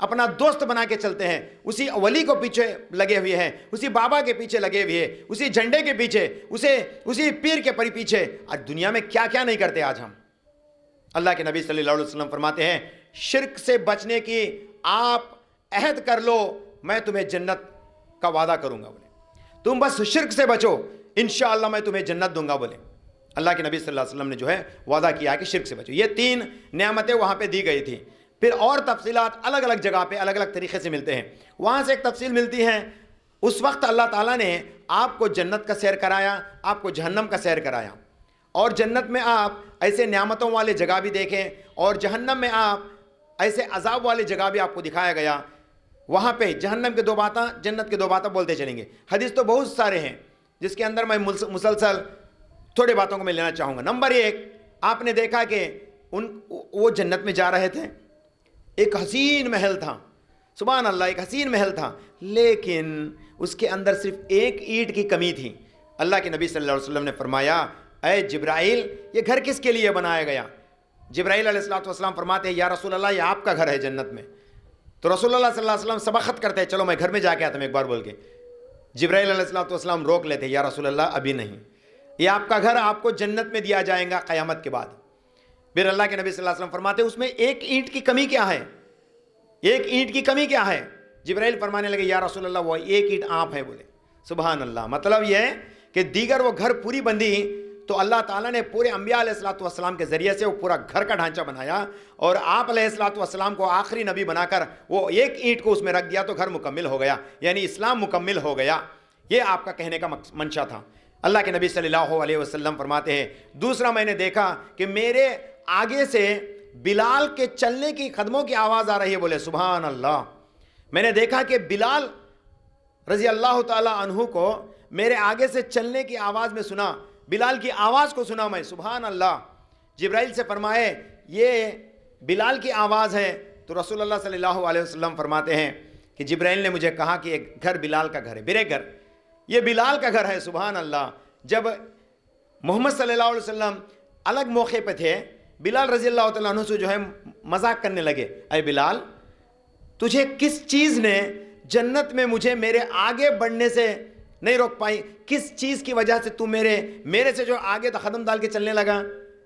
اپنا دوست بنا کے چلتے ہیں، اسی ولی کو پیچھے لگے ہوئے ہیں، اسی بابا کے پیچھے لگے ہوئے ہیں، اسی جھنڈے کے پیچھے، اسی پیر کے پیچھے. آج دنیا میں کیا کیا نہیں کرتے آج ہم. اللہ کے نبی صلی اللہ علیہ وسلم فرماتے ہیں شرک سے بچنے کی آپ عہد کر لو، میں تمہیں جنت کا وعدہ کروں گا. بولے تم بس شرک سے بچو، انشاءاللہ میں تمہیں جنت دوں گا. بولے اللہ کے نبی صلی اللہ علیہ وسلم نے جو ہے وعدہ کیا کہ شرک سے بچو. یہ 3 نعمتیں وہاں پہ دی گئی تھی. پھر اور تفصیلات الگ الگ جگہ پہ الگ الگ طریقے سے ملتے ہیں. وہاں سے ایک تفصیل ملتی ہے، اس وقت اللہ تعالیٰ نے آپ کو جنت کا سیر کرایا، آپ کو جہنم کا سیر کرایا، اور جنت میں آپ ایسے نعمتوں والے جگہ بھی دیکھیں، اور جہنم میں آپ ایسے عذاب والے جگہ بھی آپ کو دکھایا گیا. وہاں پہ جہنم کے 2 باتیں، جنت کے 2 باتیں بولتے چلیں گے. حدیث تو بہت سارے ہیں جس کے اندر میں مسلسل تھوڑے باتوں کو میں لینا چاہوں گا. نمبر 1، آپ نے دیکھا کہ وہ جنت میں جا رہے تھے، ایک حسین محل تھا، سبحان اللہ، ایک حسین محل تھا، لیکن اس کے اندر صرف ایک اینٹ کی کمی تھی. اللہ کے نبی صلی اللہ علیہ وسلم نے فرمایا اے جبرائیل یہ گھر کس کے لیے بنایا گیا؟ جبرائیل علیہ السلام فرماتے ہیں یا رسول اللہ یہ آپ کا گھر ہے جنت میں. تو رسول اللہ صلی اللہ علیہ وسلم سبقت کرتے ہیں چلو میں گھر میں جا کے آتا ہوں ایک بار بول کے. جبرائیل علیہ السلام روک لیتے یا رسول اللہ ابھی نہیں، یہ آپ کا گھر آپ کو جنت میں دیا جائے گا قیامت کے بعد. پھر اللہ کے نبی صلی اللہ علیہ وسلم فرماتے ہیں اس میں ایک اینٹ کی کمی کیا ہے؟ ایک اینٹ کی کمی کیا ہے؟ جبرائیل فرمانے لگے یا رسول اللہ وہ ایک اینٹ آپ ہے. بولے سبحان اللہ. مطلب یہ ہے کہ دیگر وہ گھر پوری بندی تو اللہ تعالیٰ نے پورے انبیاء علیہ السلام کے ذریعے سے وہ پورا گھر کا ڈھانچہ بنایا، اور آپ علیہ السلام کو آخری نبی بنا کر وہ ایک اینٹ کو اس میں رکھ دیا تو گھر مکمل ہو گیا، یعنی اسلام مکمل ہو گیا. یہ آپ کا کہنے کا منشا تھا. اللہ کے نبی صلی اللہ علیہ وسلم فرماتے ہیں دوسرا میں نے دیکھا کہ میرے آگے سے بلال کے چلنے کی قدموں کی آواز آ رہی ہے. بولے سبحان اللہ. میں نے دیکھا کہ بلال رضی اللہ تعالی عنہ کو میرے آگے سے چلنے کی آواز میں سنا، بلال کی آواز کو سنا میں. سبحان اللہ. جبرائیل سے فرمائے یہ بلال کی آواز ہے، تو رسول اللہ صلی اللہ علیہ وسلم فرماتے ہیں کہ جبرائیل نے مجھے کہا کہ ایک گھر بلال کا گھر ہے، میرے گھر یہ بلال کا گھر ہے. سبحان اللہ. جب محمد صلی اللہ علیہ وسلم الگ موقع پہ تھے، بلال رضی اللہ تعالیٰ عنہ سے جو ہے مذاق کرنے لگے، اے بلال تجھے کس چیز نے جنت میں مجھے میرے آگے بڑھنے سے نہیں روک پائی؟ کس چیز کی وجہ سے تو میرے سے جو آگے قدم ڈال کے چلنے لگا؟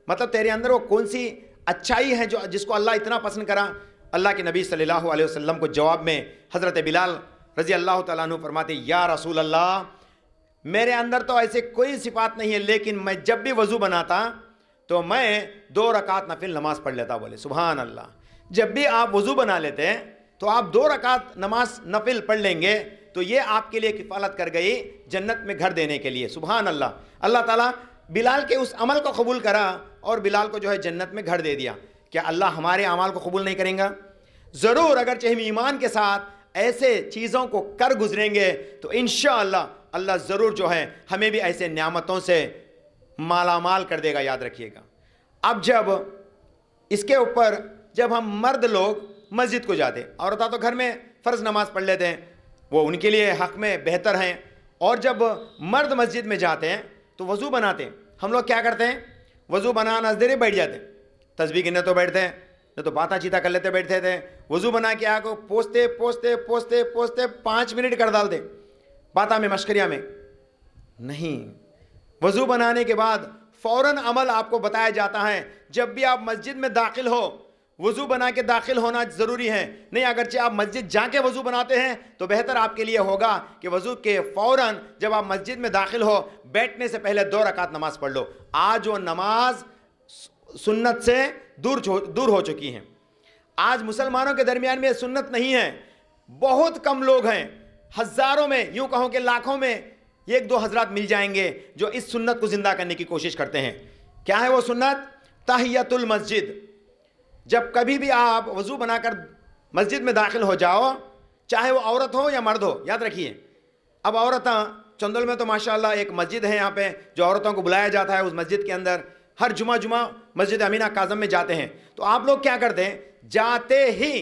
مطلب تیرے اندر وہ کون سی اچھائی ہے جس کو اللہ اتنا پسند کرا؟ اللہ کے نبی صلی اللہ علیہ وسلم کو جواب میں حضرت بلال رضی اللہ تعالیٰ عنہ فرماتے یا رسول اللہ میرے اندر تو ایسے کوئی صفات نہیں ہے، لیکن میں جب بھی وضو بناتا تو میں 2 رکعت نفل نماز پڑھ لیتا. بولے سبحان اللہ. جب بھی آپ وضو بنا لیتے ہیں تو آپ 2 رکعت نماز نفل پڑھ لیں گے تو یہ آپ کے لیے کفالت کر گئی جنت میں گھر دینے کے لیے. سبحان اللہ. اللہ تعالیٰ بلال کے اس عمل کو قبول کرا اور بلال کو جو ہے جنت میں گھر دے دیا. کیا اللہ ہمارے اعمال کو قبول نہیں کریں گا؟ ضرور. اگرچہ ہم ایمان کے ساتھ ایسے چیزوں کو کر گزریں گے تو انشاءاللہ اللہ ضرور جو ہے ہمیں بھی ایسے نعمتوں سے مالا مال کر دے گا. یاد رکھیے گا. اب جب اس کے اوپر جب ہم مرد لوگ مسجد کو جاتے، عورتیں تو گھر میں فرض نماز پڑھ لیتے ہیں، وہ ان کے لیے حق میں بہتر ہیں، اور جب مرد مسجد میں جاتے ہیں تو وضو بناتے ہیں. ہم لوگ کیا کرتے ہیں؟ وضو بنانا دیر بیٹھ جاتے ہیں، تسبیح گننے تو بیٹھتے ہیں، نہ تو باتیں چیتا کر لیتے بیٹھتے تھے. وضو بنا کے آ کو پوچھتے 5 منٹ کر ڈالتے باتیں میں مشکریہ میں نہیں. وضو بنانے کے بعد فوراً عمل آپ کو بتایا جاتا ہے. جب بھی آپ مسجد میں داخل ہو وضو بنا کے داخل ہونا ضروری ہے. نہیں اگرچہ آپ مسجد جا کے وضو بناتے ہیں تو بہتر آپ کے لیے ہوگا کہ وضو کے فوراً جب آپ مسجد میں داخل ہو بیٹھنے سے پہلے 2 رکعت نماز پڑھ لو. آج وہ نماز سنت سے دور ہو چکی ہیں. آج مسلمانوں کے درمیان میں سنت نہیں ہے. بہت کم لوگ ہیں، ہزاروں میں، یوں کہوں کہ لاکھوں میں 1-2 حضرات مل جائیں گے جو اس سنت کو زندہ کرنے کی کوشش کرتے ہیں. کیا ہے وہ سنت؟ تحیت المسجد. جب کبھی بھی آپ وضو بنا کر مسجد میں داخل ہو جاؤ، چاہے وہ عورت ہو یا مرد ہو، یاد رکھیے. اب عورتیں چندل میں تو ماشاءاللہ ایک مسجد ہے یہاں پہ جو عورتوں کو بلایا جاتا ہے. اس مسجد کے اندر ہر جمعہ مسجد امینہ کاظم میں جاتے ہیں. تو آپ لوگ کیا کرتے ہیں؟ جاتے ہی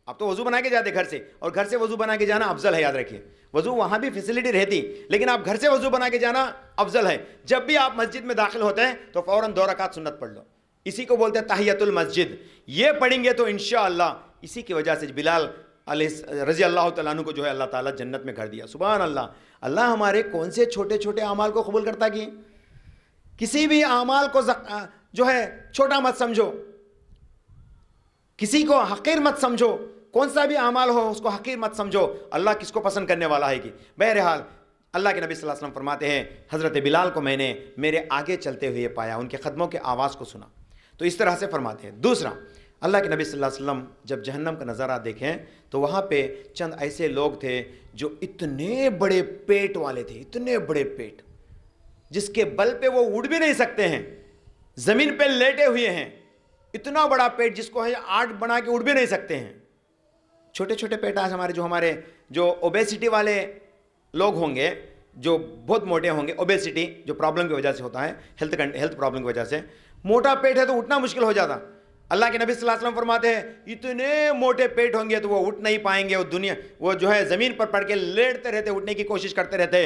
اب تو وضو بنا کے جاتے گھر سے، اور گھر سے وضو بنا کے جانا افضل ہے. یاد رکھیے وضو وہاں بھی فیسلٹی رہتی، لیکن آپ گھر سے وضو بنا کے جانا افضل ہے. جب بھی آپ مسجد میں داخل ہوتے ہیں تو فوراً 2 رکعت سنت پڑھ لو. اسی کو بولتے ہیں تحیت المسجد. یہ پڑھیں گے تو انشاءاللہ اسی کی وجہ سے بلال رضی اللہ تعالیٰ عنہ کو جو ہے اللہ تعالیٰ جنت میں گھر دیا. سبحان اللہ. اللہ ہمارے کون سے چھوٹے چھوٹے اعمال کو قبول کرتا کی. کسی بھی اعمال کو جو ہے چھوٹا مت سمجھو, کسی کو حقیر مت سمجھو, کون سا بھی اعمال ہو اس کو حقیر مت سمجھو. اللہ کس کو پسند کرنے والا ہے کہ. بہرحال اللہ کے نبی صلی اللہ علیہ وسلم فرماتے ہیں حضرت بلال کو میں نے میرے آگے چلتے ہوئے پایا, ان کے قدموں کے آواز کو سنا. تو اس طرح سے فرماتے ہیں. دوسرا, اللہ کے نبی صلی اللہ علیہ وسلم جب جہنم کا نظارہ دیکھیں تو وہاں پہ چند ایسے لوگ تھے جو اتنے بڑے پیٹ والے تھے, اتنے بڑے پیٹ جس کے بل پہ وہ اڑ بھی نہیں سکتے ہیں, زمین پہ لیٹے ہوئے ہیں. اتنا بڑا پیٹ جس کو ہے آٹھ بنا کے اڑ بھی نہیں سکتے ہیں. چھوٹے چھوٹے پیٹ آج ہمارے جو اوبیسٹی والے لوگ ہوں گے, جو بہت موٹے ہوں گے, اوبیسٹی جو پرابلم کی وجہ سے ہوتا ہے, ہیلتھ پرابلم کی وجہ سے موٹا پیٹ ہے تو اٹھنا مشکل ہو جاتا. اللہ کے نبی صلی اللہ علیہ وسلم فرماتے ہیں اتنے موٹے پیٹ ہوں گے تو وہ اٹھ نہیں پائیں گے. وہ جو ہے زمین پر پڑ کے لیٹتے رہتے, اٹھنے کی کوشش کرتے رہتے.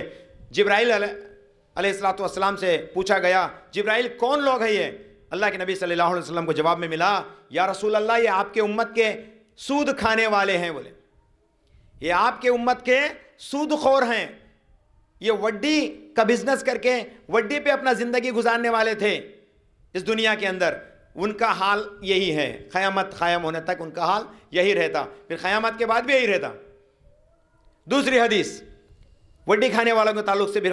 جبرائیل علیہ الصلوۃ والسلام سے پوچھا گیا جبرائیل کون لوگ ہیں یہ؟ اللہ کے نبی صلی اللہ علیہ وسلم کو جواب میں ملا یا رسول اللہ یہ آپ کے امت کے سود کھانے والے ہیں. بولے یہ آپ کے امت کے سود خور ہیں, یہ وڈی کا بزنس کر کے وڈی پہ اپنا زندگی گزارنے والے تھے اس دنیا کے اندر. ان کا حال یہی ہے, قیامت قائم ہونے تک ان کا حال یہی رہتا, پھر قیامت کے بعد بھی یہی رہتا. دوسری حدیث وڈی کھانے والوں کے تعلق سے بھی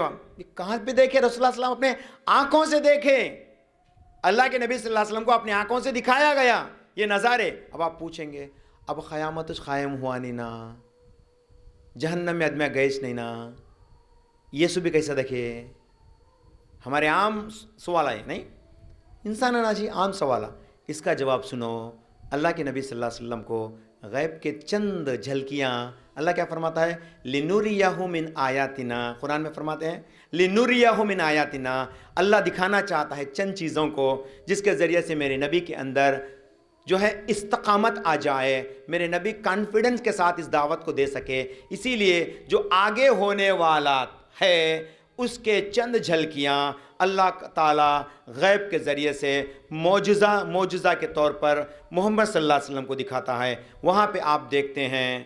کہاں پہ دیکھے رسول اللہ صلی اللہ علیہ وسلم, اپنے آنکھوں سے دیکھے. اللہ کے نبی صلی اللہ علیہ وسلم کو اپنی آنکھوں سے دکھایا گیا یہ نظارے. اب آپ پوچھیں گے اب قیامت قائم ہوا نہیں نا, جہنم میں آدمی گئے نہیں نا, یہ سب بھی کیسا دیکھے. ہمارے عام سوال ہے نہیں, انسان ہے نا جی, عام سوال. اس کا جواب سنو. اللہ کے نبی صلی اللہ علیہ وسلم کو غیب کے چند جھلکیاں اللہ کیا فرماتا ہے لِنُرِيَهُ مِنْ آیاتنا. قرآن میں فرماتے ہیں لِنُرِيَهُ مِنْ آیاتنا. اللہ دکھانا چاہتا ہے چند چیزوں کو جس کے ذریعے سے میرے نبی کے اندر جو ہے استقامت آ جائے, میرے نبی کانفیڈنس کے ساتھ اس دعوت کو دے سکے. اسی لیے جو آگے ہونے والا ہے اس کے چند جھلکیاں اللہ تعالیٰ غیب کے ذریعے سے معجزہ کے طور پر محمد صلی اللہ علیہ وسلم کو دکھاتا ہے. وہاں پہ آپ دیکھتے ہیں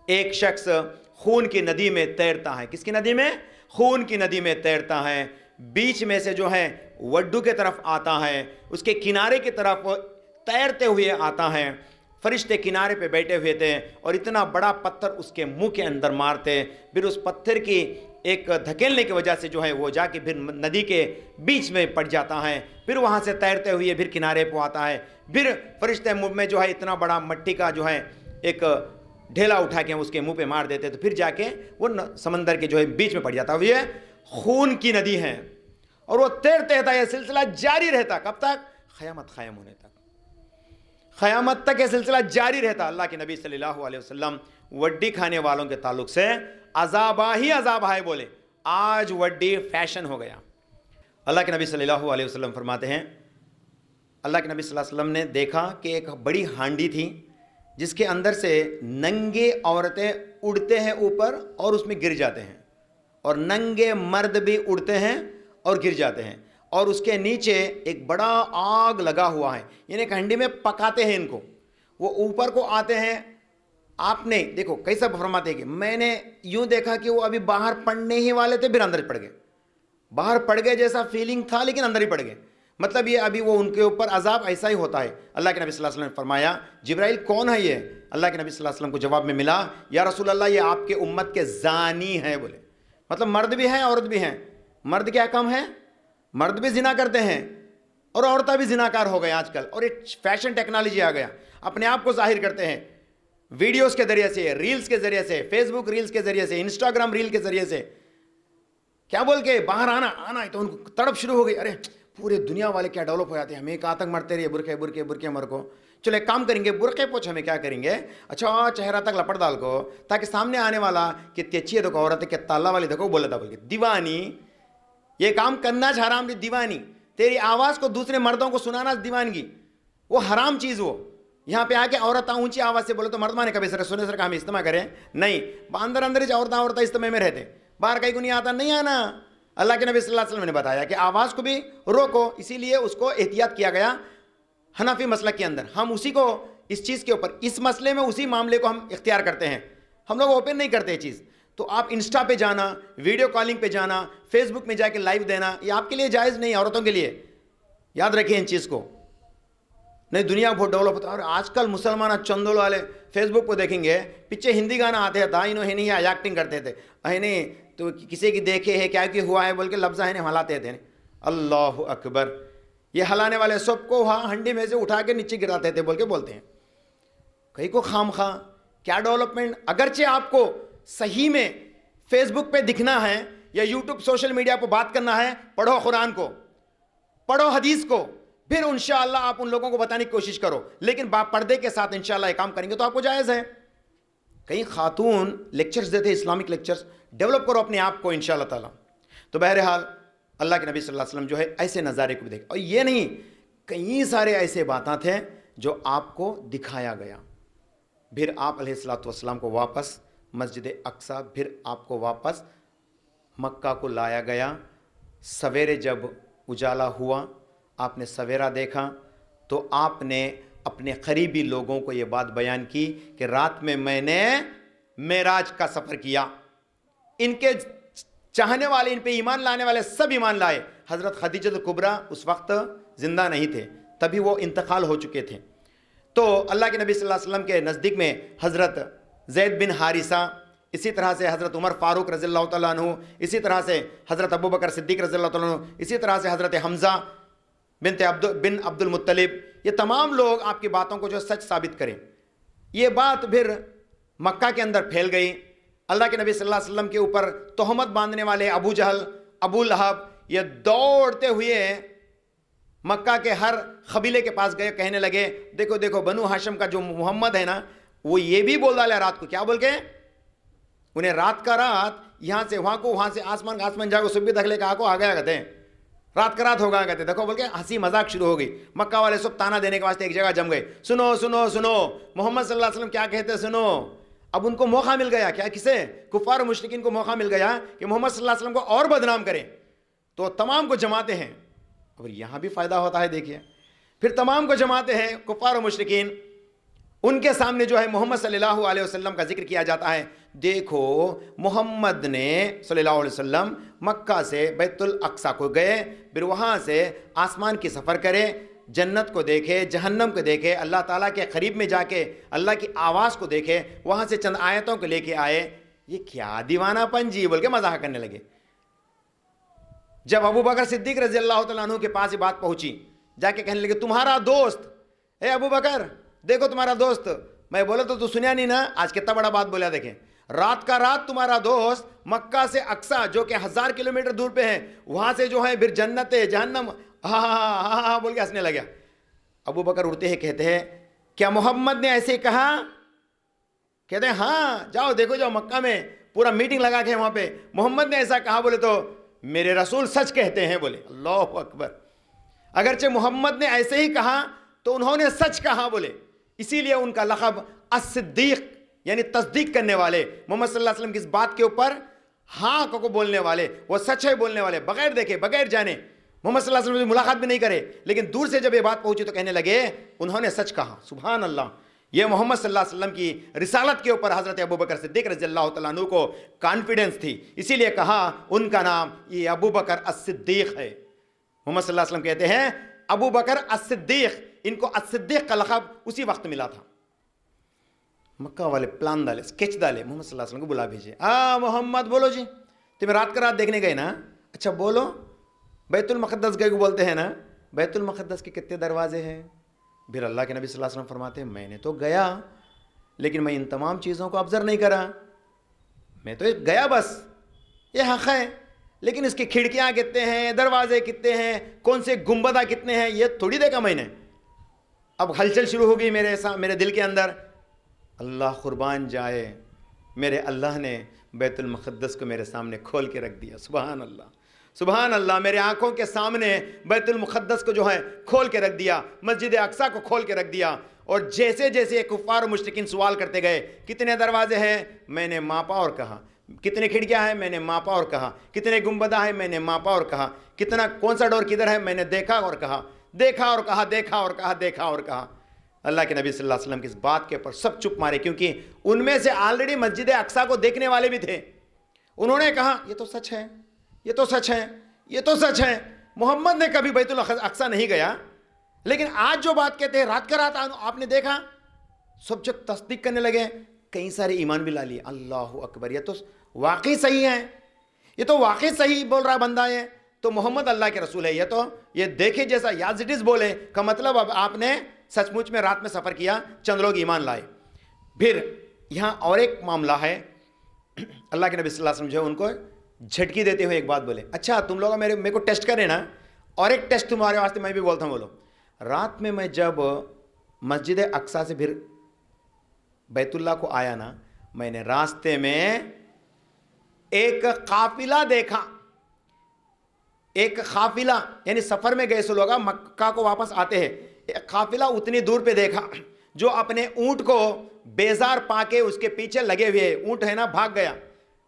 ایک شخص خون کی ندی میں تیرتا ہے. کس کی ندی میں؟ خون کی ندی میں تیرتا ہے. بیچ میں سے جو ہے وڈو کے طرف آتا ہے, اس کے کنارے کی طرف تیرتے ہوئے آتا ہے. فرشتے کنارے پہ بیٹھے ہوئے تھے اور اتنا بڑا پتھر اس کے منہ کے اندر مارتے. پھر اس پتھر کی ایک دھکیلنے کی وجہ سے جو ہے وہ جا کے پھر ندی کے بیچ میں پڑ جاتا ہے. پھر وہاں سے تیرتے ہوئے پھر کنارے پہ آتا ہے. پھر فرشتے منہ میں جو ہے اتنا بڑا مٹی کا جو ہے ایک ڈھیلا اٹھا کے اس کے منہ پہ مار دیتے, تو پھر جا کے وہ سمندر کے جو ہے بیچ میں پڑ جاتا. یہ خون کی ندی ہے اور وہ تیرتے رہتا. یہ سلسلہ جاری رہتا. کب تک؟ قیامت قائم ہونے تک. قیامت تک یہ سلسلہ جاری رہتا. اللہ کے نبی صلی اللہ علیہ وسلم وڈی کھانے والوں کے تعلق سے عذاب ہی عذاب ہے بولے. آج وڈی فیشن ہو گیا. اللہ کے نبی صلی اللہ علیہ وسلم فرماتے ہیں اللہ کے نبی صلی اللہ علیہ وسلم نے دیکھا کہ ایک بڑی ہانڈی تھی جس کے اندر سے ننگے عورتیں اڑتے ہیں اوپر اور اس میں گر جاتے ہیں, اور ننگے مرد بھی اڑتے ہیں اور گر جاتے ہیں, اور اس کے نیچے ایک بڑا آگ لگا ہوا ہے. یعنی ایک ہانڈی میں پکاتے ہیں ان کو, وہ اوپر کو آتے ہیں. آپ نے دیکھو کیسا فرماتے ہیں کہ میں نے یوں دیکھا کہ وہ ابھی باہر پڑنے ہی والے تھے پھر اندر پڑ گئے. باہر پڑ گئے جیسا فیلنگ تھا لیکن اندر ہی پڑ گئے. مطلب یہ ابھی وہ ان کے اوپر عذاب ایسا ہی ہوتا ہے. اللہ کے نبی صلی اللہ علیہ وسلم نے فرمایا جبرائیل کون ہے یہ؟ اللہ کے نبی صلی اللہ علیہ وسلم کو جواب میں ملا یا رسول اللہ یہ آپ کے امت کے زانی ہیں. بولے مطلب مرد بھی ہیں عورت بھی ہیں. مرد کیا کم ہے؟ مرد بھی زنا کرتے ہیں اور عورتیں بھی زناکار ہو گئے آج کل. اور ایک فیشن ٹیکنالوجی آ گیا, اپنے آپ کو ظاہر کرتے ہیں ویڈیوز کے ذریعے سے, ریلز کے ذریعے سے, فیس بک ریلز کے ذریعے سے, انسٹاگرام ریل کے ذریعے سے, کیا بول کے باہر آنا تو ان کو تڑپ شروع ہو گئی. ارے پورے دنیا والے کیا ڈیولپ ہو جاتے ہیں, ہمیں کہاں تک مرتے رہے برقے مر کو. چلو ایک کام کریں گے, برقے پوچھ ہمیں کیا کریں گے, اچھا چہرہ تک لپٹ ڈال کو, تاکہ سامنے آنے والا کتنی اچھی ہے دیکھو عورت ہے, کتنا اللہ والی دیکھو بولا تھا بول کے دیوانی. یہ کام کرنا حرام دی دیوانی. تیری آواز کو دوسرے مردوں کو سنانا دیوانگی, وہ حرام چیز. وہ یہاں پہ آ کے عورتیں اونچی آواز سے بولے تو مرد مانے کبھی سنے سر کا ہم اجتماع کریں نہیں, اندر ہی عورتیں اجتماع میں رہتے, باہر کہیں کو نہیں آتا, نہیں آنا. اللہ کے نبی صلی اللہ علیہ وسلم نے بتایا کہ آواز کو بھی روکو, اسی لیے اس کو احتیاط کیا گیا حنفی مسلک کے اندر. ہم اسی کو اس چیز کے اوپر، اس مسئلے میں اسی معاملے کو ہم اختیار کرتے ہیں، ہم لوگ اوپن نہیں کرتے یہ چیز. تو آپ انسٹا پہ جانا، ویڈیو کالنگ پہ جانا، فیس بک میں جا کے لائیو دینا، یہ آپ کے لیے جائز نہیں ہے، عورتوں کے لیے. یاد رکھیں ان چیز کو. نہیں دنیا بہت ڈیولپ ہوتا ہے. اور آج کل مسلمان چندول والے فیس بک کو دیکھیں گے، پیچھے ہندی گانا آتے تھا، انہوں نے نہیں ایکٹنگ کرتے تھے، نہیں تو کسی کی دیکھے ہے کیا کہ ہوا ہے بول کے لفظ ہے ہلاتے تھے. اللہ اکبر. یہ ہلانے والے سب کو وہاں ہنڈی میں سے اٹھا کے نیچے گراتے تھے بول کے بولتے ہیں. کہیں کو خام خواہ کیا ڈیولپمنٹ. اگرچہ آپ کو صحیح میں فیس بک پہ دکھنا ہے یا یوٹیوب سوشل میڈیا پہ بات کرنا ہے، پڑھو قرآن کو، پڑھو حدیث کو، پھر انشاءاللہ آپ ان لوگوں کو بتانے کی کوشش کرو. لیکن باپ پردے کے ساتھ انشاءاللہ یہ کام کریں گے تو آپ کو جائز ہے. کئی خاتون لیکچرز دیتے، اسلامک لیکچرز. ڈیولپ کرو اپنے آپ کو انشاءاللہ تعالیٰ. تو بہرحال اللہ کے نبی صلی اللہ علیہ وسلم جو ہے ایسے نظارے کو بھی دیکھ. اور یہ نہیں، کئی سارے ایسے باتیں تھے جو آپ کو دکھایا گیا. پھر آپ علیہ الصلوۃ والسلام کو واپس مسجد اقصیٰ، پھر آپ کو واپس مکہ کو لایا گیا. سویرے جب اجالا ہوا، آپ نے سویرا دیکھا تو آپ نے اپنے قریبی لوگوں کو یہ بات بیان کی کہ رات میں میں نے معراج کا سفر کیا. ان کے چاہنے والے، ان پہ ایمان لانے والے سب ایمان لائے. حضرت خدیجہ کبریٰ اس وقت زندہ نہیں تھے، تبھی وہ انتقال ہو چکے تھے. تو اللہ کے نبی صلی اللہ علیہ وسلم کے نزدیک میں حضرت زید بن حارثہ، اسی طرح سے حضرت عمر فاروق رضی اللہ تعالیٰ عنہ، اسی طرح سے حضرت ابو بکر صدیق رضی اللہ تعالیٰ عنہ، اسی طرح سے حضرت حمزہ بن عبد المطلب، یہ تمام لوگ آپ کی باتوں کو جو سچ ثابت کریں. یہ بات پھر مکہ کے اندر پھیل گئی. اللہ کے نبی صلی اللہ علیہ وسلم کے اوپر تہمت باندھنے والے ابو جہل، ابو لہب، یہ دوڑتے ہوئے مکہ کے ہر قبیلے کے پاس گئے، کہنے لگے دیکھو دیکھو بنو ہاشم کا جو محمد ہے نا، وہ یہ بھی بول ڈالا رات کو. کیا بول کے؟ انہیں رات کا رات یہاں سے وہاں کو، وہاں سے آسمان کا آسمان جا کو سب بھی دکھ لے کے آ گیا کہتے ہیں، رات کا رات ہوگا کہتے. دیکھو بول کے ہنسی مذاق شروع ہو گئی. مکہ والے سب تانا دینے کے واسطے ایک جگہ جم گئے. سنو سنو سنو محمد صلی اللہ علیہ وسلم کیا کہتے، سنو. اب ان کو موقع مل گیا. کیا؟ کسے؟ کفار و مشرکین کو موقع مل گیا کہ محمد صلی اللہ علیہ وسلم کو اور بدنام کریں. تو تمام کو جماتے ہیں. اور یہاں بھی فائدہ ہوتا ہے، دیکھیے پھر تمام کو جماتے ہیں کفار و مشرکین. ان کے سامنے جو ہے محمد صلی اللہ علیہ وسلم کا ذکر کیا جاتا ہے. دیکھو محمد نے صلی اللہ علیہ وسلم مکہ سے بیت الاقصیٰ کو گئے، پھر وہاں سے آسمان کی سفر کرے، جنت کو دیکھے، جہنم کو دیکھے، اللہ تعالیٰ کے قریب میں جا کے اللہ کی آواز کو دیکھے، وہاں سے چند آیتوں کو لے کے آئے. یہ کیا دیوانہ پنجی بول کے مزاح کرنے لگے. جب ابو بکر صدیق رضی اللہ تعالیٰ عنہ کے پاس یہ بات پہنچی، جا کے کہنے لگے تمہارا دوست، اے ابو بکر دیکھو تمہارا دوست. میں بولا تو سنیا نہیں نا، آج کتنا بڑا بات بولا. دیکھیں رات کا رات تمہارا دوست مکہ سے اقصیٰ جو کہ 1000 کلومیٹر دور پہ ہے، وہاں سے جو ہے پھر جنت جہنم، ہاں ہاں ہاں ہاں بول کے ہنسنے لگا. ابو بکر اڑتے ہیں، کہتے ہیں کیا محمد نے ایسے کہا؟ کہتے ہیں ہاں جاؤ دیکھو، جاؤ مکہ میں پورا میٹنگ لگا کے وہاں پہ محمد نے ایسا کہا. بولے تو میرے رسول سچ کہتے ہیں. بولے اللہ اکبر. اگرچہ محمد نے ایسے ہی کہا تو انہوں نے سچ کہا. بولے اسی لیے ان کا لقب الصدیق یعنی تصدیق کرنے والے. محمد صلی اللہ علیہ وسلم کی اس بات کے اوپر ہاں کو بولنے والے، وہ سچ ہے بولنے والے، بغیر دیکھے بغیر جانے. محمد صلی اللہ علیہ وسلم سے ملاقات بھی نہیں کرے، لیکن دور سے جب یہ بات پہنچی تو کہنے لگے انہوں نے سچ کہا. سبحان اللہ. یہ محمد صلی اللہ علیہ وسلم کی رسالت کے اوپر حضرت ابو بکر صدیق رضی اللہ تعالیٰ عنہ کو کانفیڈنس تھی، اسی لیے کہا ان کا نام یہ ابو بکر الصدیق ہے. محمد صلی اللہ علیہ وسلم کہتے ہیں ابو بکر الصدیق. ان کو الصدیق کا لقب اسی وقت ملا تھا. مکہ والے پلان ڈالے، اسکیچ ڈالے، محمد صلی اللہ علیہ وسلم کو بلا بھیجے. محمد بولو جی، تم رات کا رات دیکھنے گئے نا؟ اچھا بولو بیت المقدس گئے کو بولتے ہیں نا، بیت المقدس کے کتنے دروازے ہیں؟ پھر اللہ کے نبی صلی اللہ علیہ وسلم فرماتے ہیں میں نے تو گیا، لیکن میں ان تمام چیزوں کو آبزرو نہیں کرا. میں تو گیا بس، یہ حق ہے، لیکن اس کی کھڑکیاں کتنے ہیں، دروازے کتنے ہیں، کون سے گنبدہ کتنے ہیں، یہ تھوڑی دیکھا میں نے. اب ہلچل شروع ہو گئی میرے دل کے اندر. اللہ قربان جائے، میرے اللہ نے بیت المقدس کو میرے سامنے کھول کے رکھ دیا. سبحان اللہ سبحان اللہ. میرے آنکھوں کے سامنے بیت المقدس کو جو ہے کھول کے رکھ دیا، مسجد اقصیٰ کو کھول کے رکھ دیا. اور جیسے جیسے کفار و مشرکین سوال کرتے گئے کتنے دروازے ہیں، میں نے ماپا اور کہا. کتنے کھڑکیاں ہیں، میں نے ماپا اور کہا. کتنے گنبدہ ہیں، میں نے ماپا اور کہا. کتنا کون سا ڈور کدھر ہے، میں نے دیکھا اور کہا، دیکھا اور کہا، دیکھا اور کہا، دیکھا اور کہا. اللہ کے نبی صلی اللہ علیہ وسلم کی اس بات کے اوپر سب چپ مارے، کیونکہ ان میں سے آلریڈی مسجد اقصیٰ کو دیکھنے والے بھی تھے. انہوں نے کہا یہ تو سچ ہے، یہ تو سچ ہے، یہ تو سچ ہے. محمد نے کبھی بیت الاقصیٰ نہیں گیا، لیکن آج جو بات کہتے ہیں رات کا رات آپ نے دیکھا، سب جب تصدیق کرنے لگے، کئی سارے ایمان بھی لا لیے. اللہ اکبر، یہ تو واقعی صحیح ہے، یہ تو واقعی صحیح بول رہا بندہ ہے، تو محمد اللہ کے رسول ہے. یہ دیکھے جیسا یاز اٹ از بولے کا مطلب اب آپ نے سچ مچ میں رات میں سفر کیا، چند لوگ ایمان لائے. پھر یہاں اور ایک معاملہ ہے، اللہ کے نبی صلی اللہ علیہ وسلم جو ہے ان کو جھٹکی دیتے ہوئے ایک بات بولے. اچھا تم لوگ میرے کو ٹیسٹ کرے نا، اور ایک ٹیسٹ تمہارے واسطے میں بھی بولتا ہوں. بولو، رات میں جب مسجد اقصیٰ سے پھر بیت اللہ کو آیا نا، میں نے راستے میں ایک قافلہ دیکھا. ایک قافلہ یعنی سفر میں گئے سو لوگ مکہ کو واپس آتے ہیں، ایک قافلہ اتنی دور پہ دیکھا جو اپنے اونٹ کو بیزار پا کے اس کے پیچھے لگے ہوئے، اونٹ ہے نا بھاگ گیا،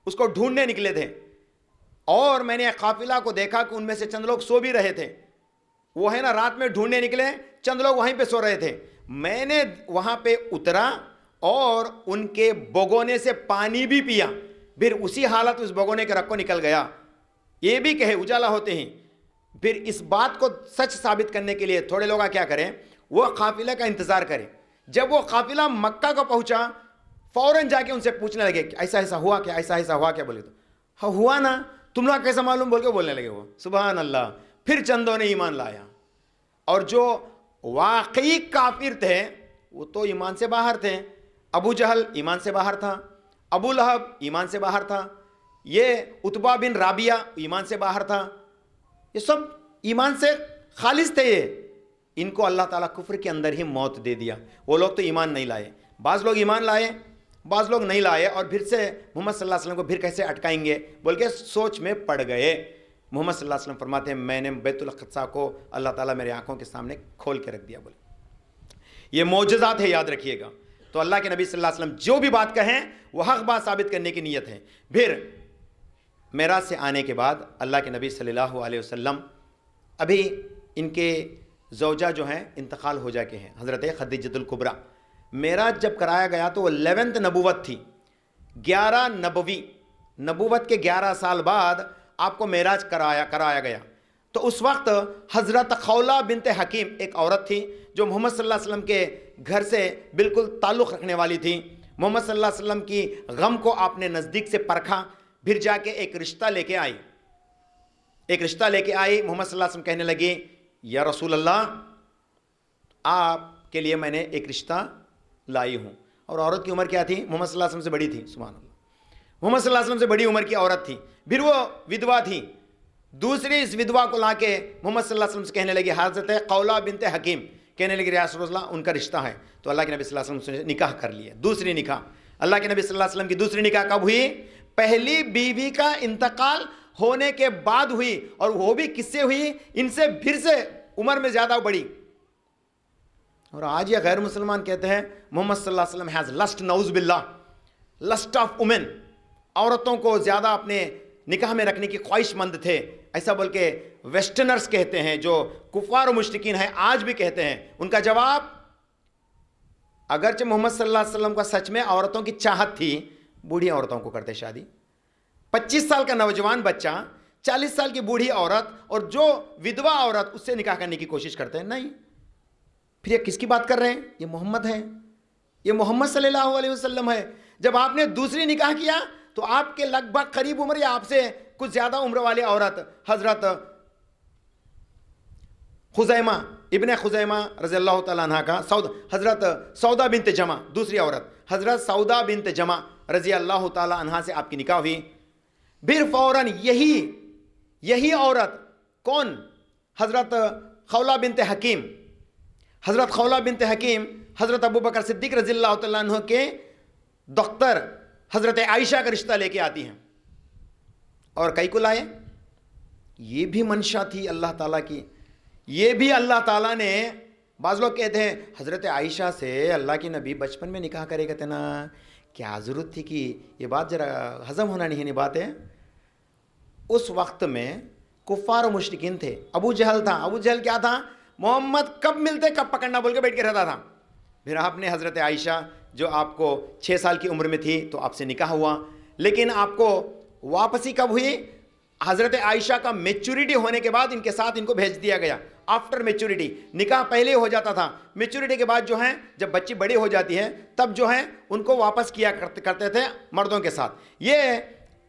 اس کو ڈھونڈنے نکلے تھے. اور میں نے ایک قافلہ کو دیکھا کہ ان میں سے چند لوگ سو بھی رہے تھے، وہ ہے نا رات میں ڈھونڈنے نکلے، چند لوگ وہیں پہ سو رہے تھے. میں نے وہاں پہ اترا اور ان کے بگونے سے پانی بھی پیا، پھر اسی حالت اس بگونے کے رکھو نکل گیا. یہ بھی کہے اجالا ہوتے ہیں. پھر اس بات کو سچ ثابت کرنے کے لیے تھوڑے لوگ کیا کریں، وہ قافلہ کا انتظار کریں. جب وہ قافلہ مکہ کو پہنچا، فوراً جا کے ان سے پوچھنے لگے کہ ایسا ایسا ہوا کیا، ایسا ایسا ہوا کیا. بولے تو ہاں ہوا نا، تم لوگ کیسا معلوم بول کے بولنے لگے وہ. سبحان اللہ. پھر چندوں نے ایمان لایا، اور جو واقعی کافر تھے وہ تو ایمان سے باہر تھے. ابو جہل ایمان سے باہر تھا، ابو لہب ایمان سے باہر تھا، یہ عتبہ بن رابیہ ایمان سے باہر تھا. یہ سب ایمان سے خالص تھے. ان کو اللہ تعالیٰ کفر کے اندر ہی موت دے دیا. وہ لوگ تو ایمان نہیں لائے. بعض لوگ ایمان لائے، بعض لوگ نہیں لائے، اور پھر سے محمد صلی اللہ علیہ وسلم کو پھر کیسے اٹکائیں گے بول کے سوچ میں پڑ گئے. محمد صلی اللہ علیہ وسلم فرماتے ہیں میں نے بیت الاقصیٰ کو اللہ تعالیٰ میرے آنکھوں کے سامنے کھول کے رکھ دیا. بولے یہ معجزات ہے، یاد رکھیے گا. تو اللہ کے نبی صلی اللہ علیہ وسلم جو بھی بات کہیں وہ حق بات ثابت کرنے کی نیت ہے. پھر معراج سے آنے کے بعد اللہ کے نبی صلی اللہ علیہ وسلم، ابھی ان کے زوجہ جو ہیں انتقال ہو جا کے ہیں، حضرت خدیجۃ الکبریٰ. معراج جب کرایا گیا تو وہ 11ویں نبوت تھی، 11 نبوی، نبوت کے 11 سال بعد آپ کو معراج کرایا گیا. تو اس وقت حضرت خولہ بنت حکیم ایک عورت تھی جو محمد صلی اللہ علیہ وسلم کے گھر سے بالکل تعلق رکھنے والی تھی. محمد صلی اللہ علیہ وسلم کی غم کو آپ نے نزدیک سے پرکھا، پھر جا کے ایک رشتہ لے کے آئی. محمد صلی اللہ علیہ وسلم کہنے لگے یا رسول اللہ آپ کے لیے میں نے ایک رشتہ لائی ہوں. اور عورت کی عمر کیا تھی؟ محمد صلی اللہ علیہ وسلم سے بڑی تھی. سبحان اللہ، محمد صلی اللہ علیہ وسلم سے بڑی عمر کی عورت تھی. پھر وہ ودوا تھی. دوسری اس ودوا کو لا کے محمد صلی اللہ علیہ وسلم سے کہنے لگی حضرت خولہ بنت حکیم، کہنے لگی یا رسول اللہ ان کا رشتہ ہے. تو اللہ کے نبی صلی اللہ علیہ وسلم سے نکاح کر لیا. دوسری نکاح اللہ کے نبی صلی اللہ علیہ وسلم کی دوسری نکاح کب ہوئی؟ پہلی بیوی کا انتقال ہونے کے بعد ہوئی. اور وہ بھی کس سے ہوئی؟ ان سے پھر سے عمر میں زیادہ بڑی. اور آج یہ غیر مسلمان کہتے ہیں محمد صلی اللہ علیہ وسلم ہیز لسٹ، نعوذ باللہ، لسٹ آف وومن، عورتوں کو زیادہ اپنے نکاح میں رکھنے کی خواہش مند تھے، ایسا بول کے ویسٹرنرز کہتے ہیں، جو کفار و مشرکین ہیں آج بھی کہتے ہیں. ان کا جواب، اگرچہ محمد صلی اللہ علیہ وسلم کا سچ میں عورتوں کی چاہت تھی، بوڑھی عورتوں کو کرتے شادی. 25 سال کا نوجوان بچہ 40 سال کی بوڑھی عورت اور جو ودوا عورت اس سے نکاح کرنے کی کوشش کرتے ہیں. نہیں، پھر یہ کس کی بات کر رہے ہیں؟ یہ محمد ہے، یہ محمد صلی اللہ علیہ وسلم ہے. جب آپ نے دوسری نکاح کیا تو آپ کے لگ بھگ قریب عمر یا آپ سے کچھ زیادہ عمر والی عورت حضرت خزیمہ ابن خزیمہ رضی اللہ تعالیٰ عنہ کا حضرت سودا بنت جمع، دوسری عورت حضرت سودا بنت جمع رضی اللہ تعالیٰ عنہ سے آپ کی نکاح ہوئی. پھر فوراً یہی عورت کون؟ حضرت خولہ بنت حکیم. حضرت خولہ بنت حکیم حضرت ابو بکر صدیق رضی اللہ تعالیٰ عنہ کے دختر حضرت عائشہ کا رشتہ لے کے آتی ہیں. اور کئی کو لائے؟ یہ بھی منشا تھی اللہ تعالیٰ کی. یہ بھی اللہ تعالیٰ نے، بعض لوگ کہتے ہیں حضرت عائشہ سے اللہ کی نبی بچپن میں نکاح کرے گا نا، کیا ضرورت تھی کہ یہ بات ذرا ہضم ہونا نہیں بات ہے. اس وقت میں کفار و مشرکین تھے. ابو جہل تھا. ابو جہل کیا تھا؟ محمد کب ملتے کب پکڑنا بول کے بیٹھ کے رہتا تھا. پھر آپ نے حضرت عائشہ جو آپ کو 6 سال کی عمر میں تھی تو آپ سے نکاح ہوا، لیکن آپ کو واپسی کب ہوئی؟ حضرت عائشہ کا میچورٹی ہونے کے بعد ان کے ساتھ ان کو بھیج دیا گیا. آفٹر میچورٹی، نکاح پہلے ہو جاتا تھا، میچورٹی کے بعد جو ہیں جب بچی بڑی ہو جاتی ہے تب جو ہیں ان کو واپس کیا کرتے تھے مردوں کے ساتھ. یہ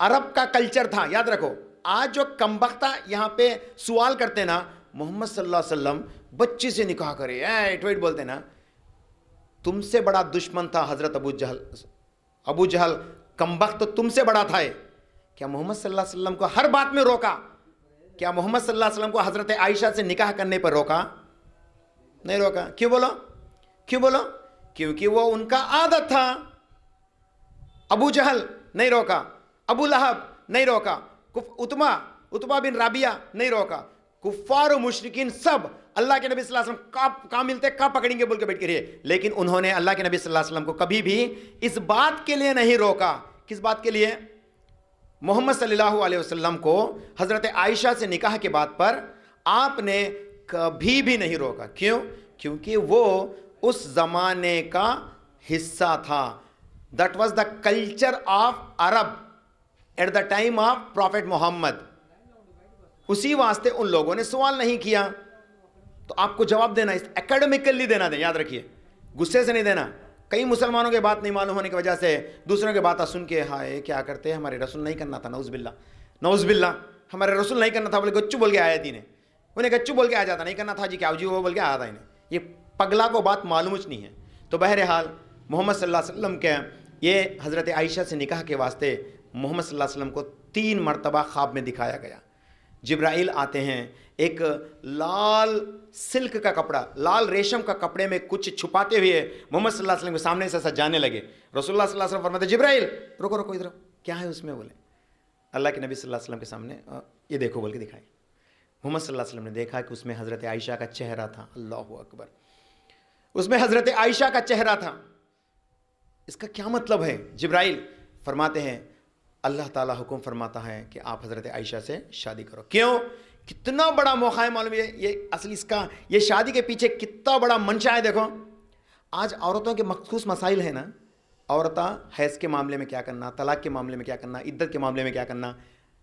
عرب کا کلچر تھا، یاد رکھو. آج جو کمبختہ یہاں پہ سوال کرتے نا محمد صلی اللہ علیہ وسلم بچی سے نکاح کرے ایٹ بولتے نا، تم سے بڑا دشمن تھا حضرت ابو جہل کمبخت تو تم سے بڑا تھا. کیا محمد صلی اللہ علیہ وسلم کو ہر بات میں روکا؟ کیا محمد صلی اللہ علیہ وسلم کو حضرت عائشہ سے نکاح کرنے پر روکا؟ نہیں روکا. کیوں بولو؟ کیونکہ وہ ان کا عادت تھا. ابو جہل نہیں روکا، ابو لہب نہیں روکا، اتبا بن رابیہ نہیں روکا، کفار و مشرکین سب اللہ کے نبی صلی اللہ علیہ وسلم کہاں ملتے کہاں پکڑیں گے بول کے بیٹھ کے رہے، لیکن انہوں نے اللہ کے نبی صلی اللہ علیہ وسلم کو کبھی بھی اس بات کے لیے نہیں روکا. کس بات کے لیے؟ محمد صلی اللہ علیہ وسلم کو حضرت عائشہ سے نکاح کے بعد پر آپ نے کبھی بھی نہیں روکا. کیوں؟ کیونکہ وہ اس زمانے کا حصہ تھا. That was the culture of Arab at the time of Prophet Muhammad. اسی واسطے ان لوگوں نے سوال نہیں کیا. تو آپ کو جواب دینا اکیڈمیکلی دینا دیں، یاد رکھیے، غصے سے نہیں دینا. کئی مسلمانوں کے بات نہیں معلوم ہونے کی وجہ سے دوسروں کے باتیں سن کے ہائے کیا کرتے ہیں، ہمارے رسول نہیں کرنا تھا، نعوذ باللہ ہمارے رسول نہیں کرنا تھا، بولے گچو بول کے آیا تھی، انہیں گچو بول کے آ جاتا، نہیں کرنا تھا جی کیا جی وہ بول کے آیا تھا انہیں. یہ پگلا کو بات معلوم نہیں ہے. تو بہرحال محمد صلی اللہ علیہ وسلم کے یہ حضرت عائشہ سے نکاح کے واسطے محمد صلی اللہ علیہ وسلم کو 3 مرتبہ خواب میں دکھایا گیا. جبرائیل آتے ہیں، ایک لال سلک کا کپڑا، لال ریشم کا کپڑے میں کچھ چھپاتے ہوئے محمد صلی اللہ علیہ وسلم کے سامنے سے سجانے لگے. رسول اللہ صلی اللہ علیہ وسلم فرماتے جبرائیل رکو ادھر، کیا ہے اس میں؟ بولے اللہ کے نبی صلی اللہ علیہ وسلم کے سامنے یہ دیکھو بول کے دکھائے. محمد صلی اللہ علیہ وسلم نے دیکھا کہ اس میں حضرت عائشہ کا چہرہ تھا. اللہ اکبر، اس میں حضرت عائشہ کا چہرہ تھا. اس کا کیا مطلب ہے؟ جبرائیل فرماتے ہیں اللہ تعالیٰ حکم فرماتا ہے کہ آپ حضرت عائشہ سے شادی کرو. کیوں؟ کتنا بڑا موقع ہے معلوم ہے یہ اصل اس کا، یہ شادی کے پیچھے کتنا بڑا منشا ہے. دیکھو آج عورتوں کے مخصوص مسائل ہیں نا، عورتیں حیض کے معاملے میں کیا کرنا، طلاق کے معاملے میں کیا کرنا، عدت کے معاملے میں کیا کرنا،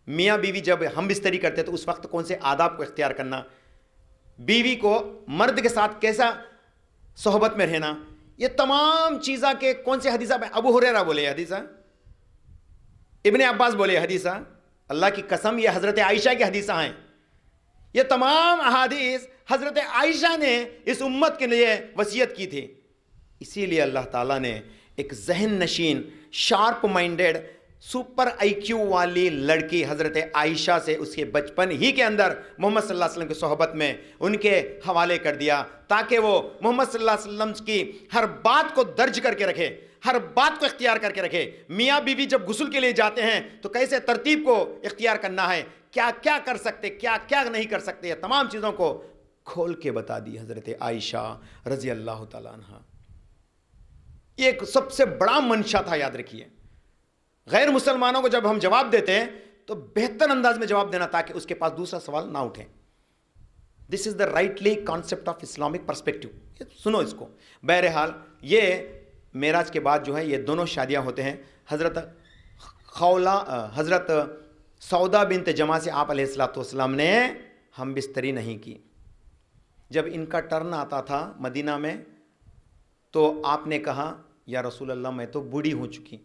میاں بیوی جب ہم بستری کرتے تو اس وقت کون سے آداب کو اختیار کرنا، بیوی کو مرد کے ساتھ کیسا صحبت میں رہنا، یہ تمام چیزاں کے کون سے حدیثہ؟ ابو ہریرہ بولے یہ حدیثہ، ابن عباس بولے یہ حدیثہ، اللہ کی قسم یہ حضرت عائشہ کی حدیثہ ہیں. یہ تمام احادیث حضرت عائشہ نے اس امت کے لیے وصیت کی تھی. اسی لیے اللہ تعالیٰ نے ایک ذہن نشین، شارپ مائنڈیڈ، سپر آئی کیو والی لڑکی حضرت عائشہ سے اس کے بچپن ہی کے اندر محمد صلی اللہ علیہ وسلم کی صحبت میں ان کے حوالے کر دیا، تاکہ وہ محمد صلی اللہ علیہ وسلم کی ہر بات کو درج کر کے رکھے، ہر بات کو اختیار کر کے رکھے. میاں بیوی جب غسل کے لیے جاتے ہیں تو کیسے ترتیب کو اختیار کرنا ہے، کیا کیا کر سکتے، کیا کیا نہیں کر سکتے، تمام چیزوں کو کھول کے بتا دی حضرت عائشہ رضی اللہ تعالیٰ عنہ. یہ ایک سب سے بڑا منشا تھا، یاد رکھیے. غیر مسلمانوں کو جب ہم جواب دیتے ہیں تو بہتر انداز میں جواب دینا تاکہ اس کے پاس دوسرا سوال نہ اٹھے. This is the rightly concept of Islamic perspective. سنو اس کو. بہرحال یہ معراج کے بعد جو ہے یہ دونوں شادیاں ہوتے ہیں. حضرت سودا بنت جمع سے آپ علیہ السلام نے ہم بستری نہیں کی. جب ان کا ٹرن آتا تھا مدینہ میں تو آپ نے کہا یا رسول اللہ میں تو بوڑھی ہو چکی،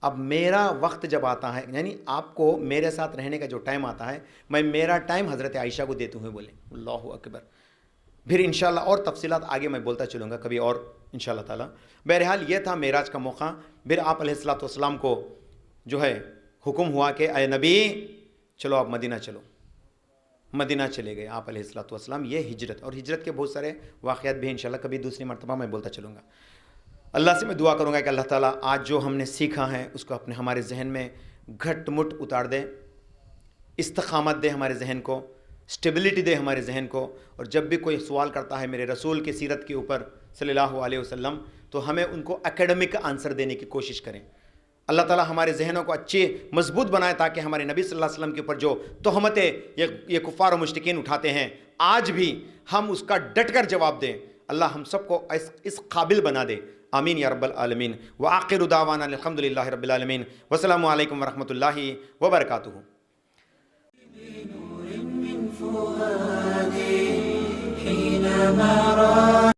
اب میرا وقت جب آتا ہے، یعنی آپ کو میرے ساتھ رہنے کا جو ٹائم آتا ہے میں میرا ٹائم حضرت عائشہ کو دیتے ہوئے بولے. اللہ اکبر. پھر انشاءاللہ اور تفصیلات آگے میں بولتا چلوں گا کبھی اور انشاءاللہ تعالیٰ. بہرحال یہ تھا معراج کا موقع. پھر آپ علیہ السلام کو جو ہے حکم ہوا کہ اے نبی چلو آپ مدینہ چلو. مدینہ چلے گئے آپ علیہ السلام. یہ ہجرت، اور ہجرت کے بہت سارے واقعات بھی انشاءاللہ کبھی دوسری مرتبہ میں بولتا چلوں گا. اللہ سے میں دعا کروں گا کہ اللہ تعالیٰ آج جو ہم نے سیکھا ہے اس کو ہمارے ذہن میں گھٹ مٹ اتار دے، استقامت دے ہمارے ذہن کو، اسٹیبلٹی دے ہمارے ذہن کو. اور جب بھی کوئی سوال کرتا ہے میرے رسول کی سیرت کے اوپر صلی اللہ علیہ وسلم تو ہمیں ان کو اکیڈمک آنسر دینے کی کوشش کریں. اللہ تعالیٰ ہمارے ذہنوں کو اچھے مضبوط بنائے تاکہ ہمارے نبی صلی اللہ علیہ وسلم کے اوپر جو تہمتیں یہ کفار و مشرکین اٹھاتے ہیں آج بھی ہم اس کا ڈٹ کر جواب دیں. اللہ ہم سب کو اس قابل بنا دے، آمین یا رب العالمین۔ وآخر دعوانا الحمدللہ رب العالمین، والسلام علیکم ورحمۃ اللہ وبرکاتہ۔ حينما رأى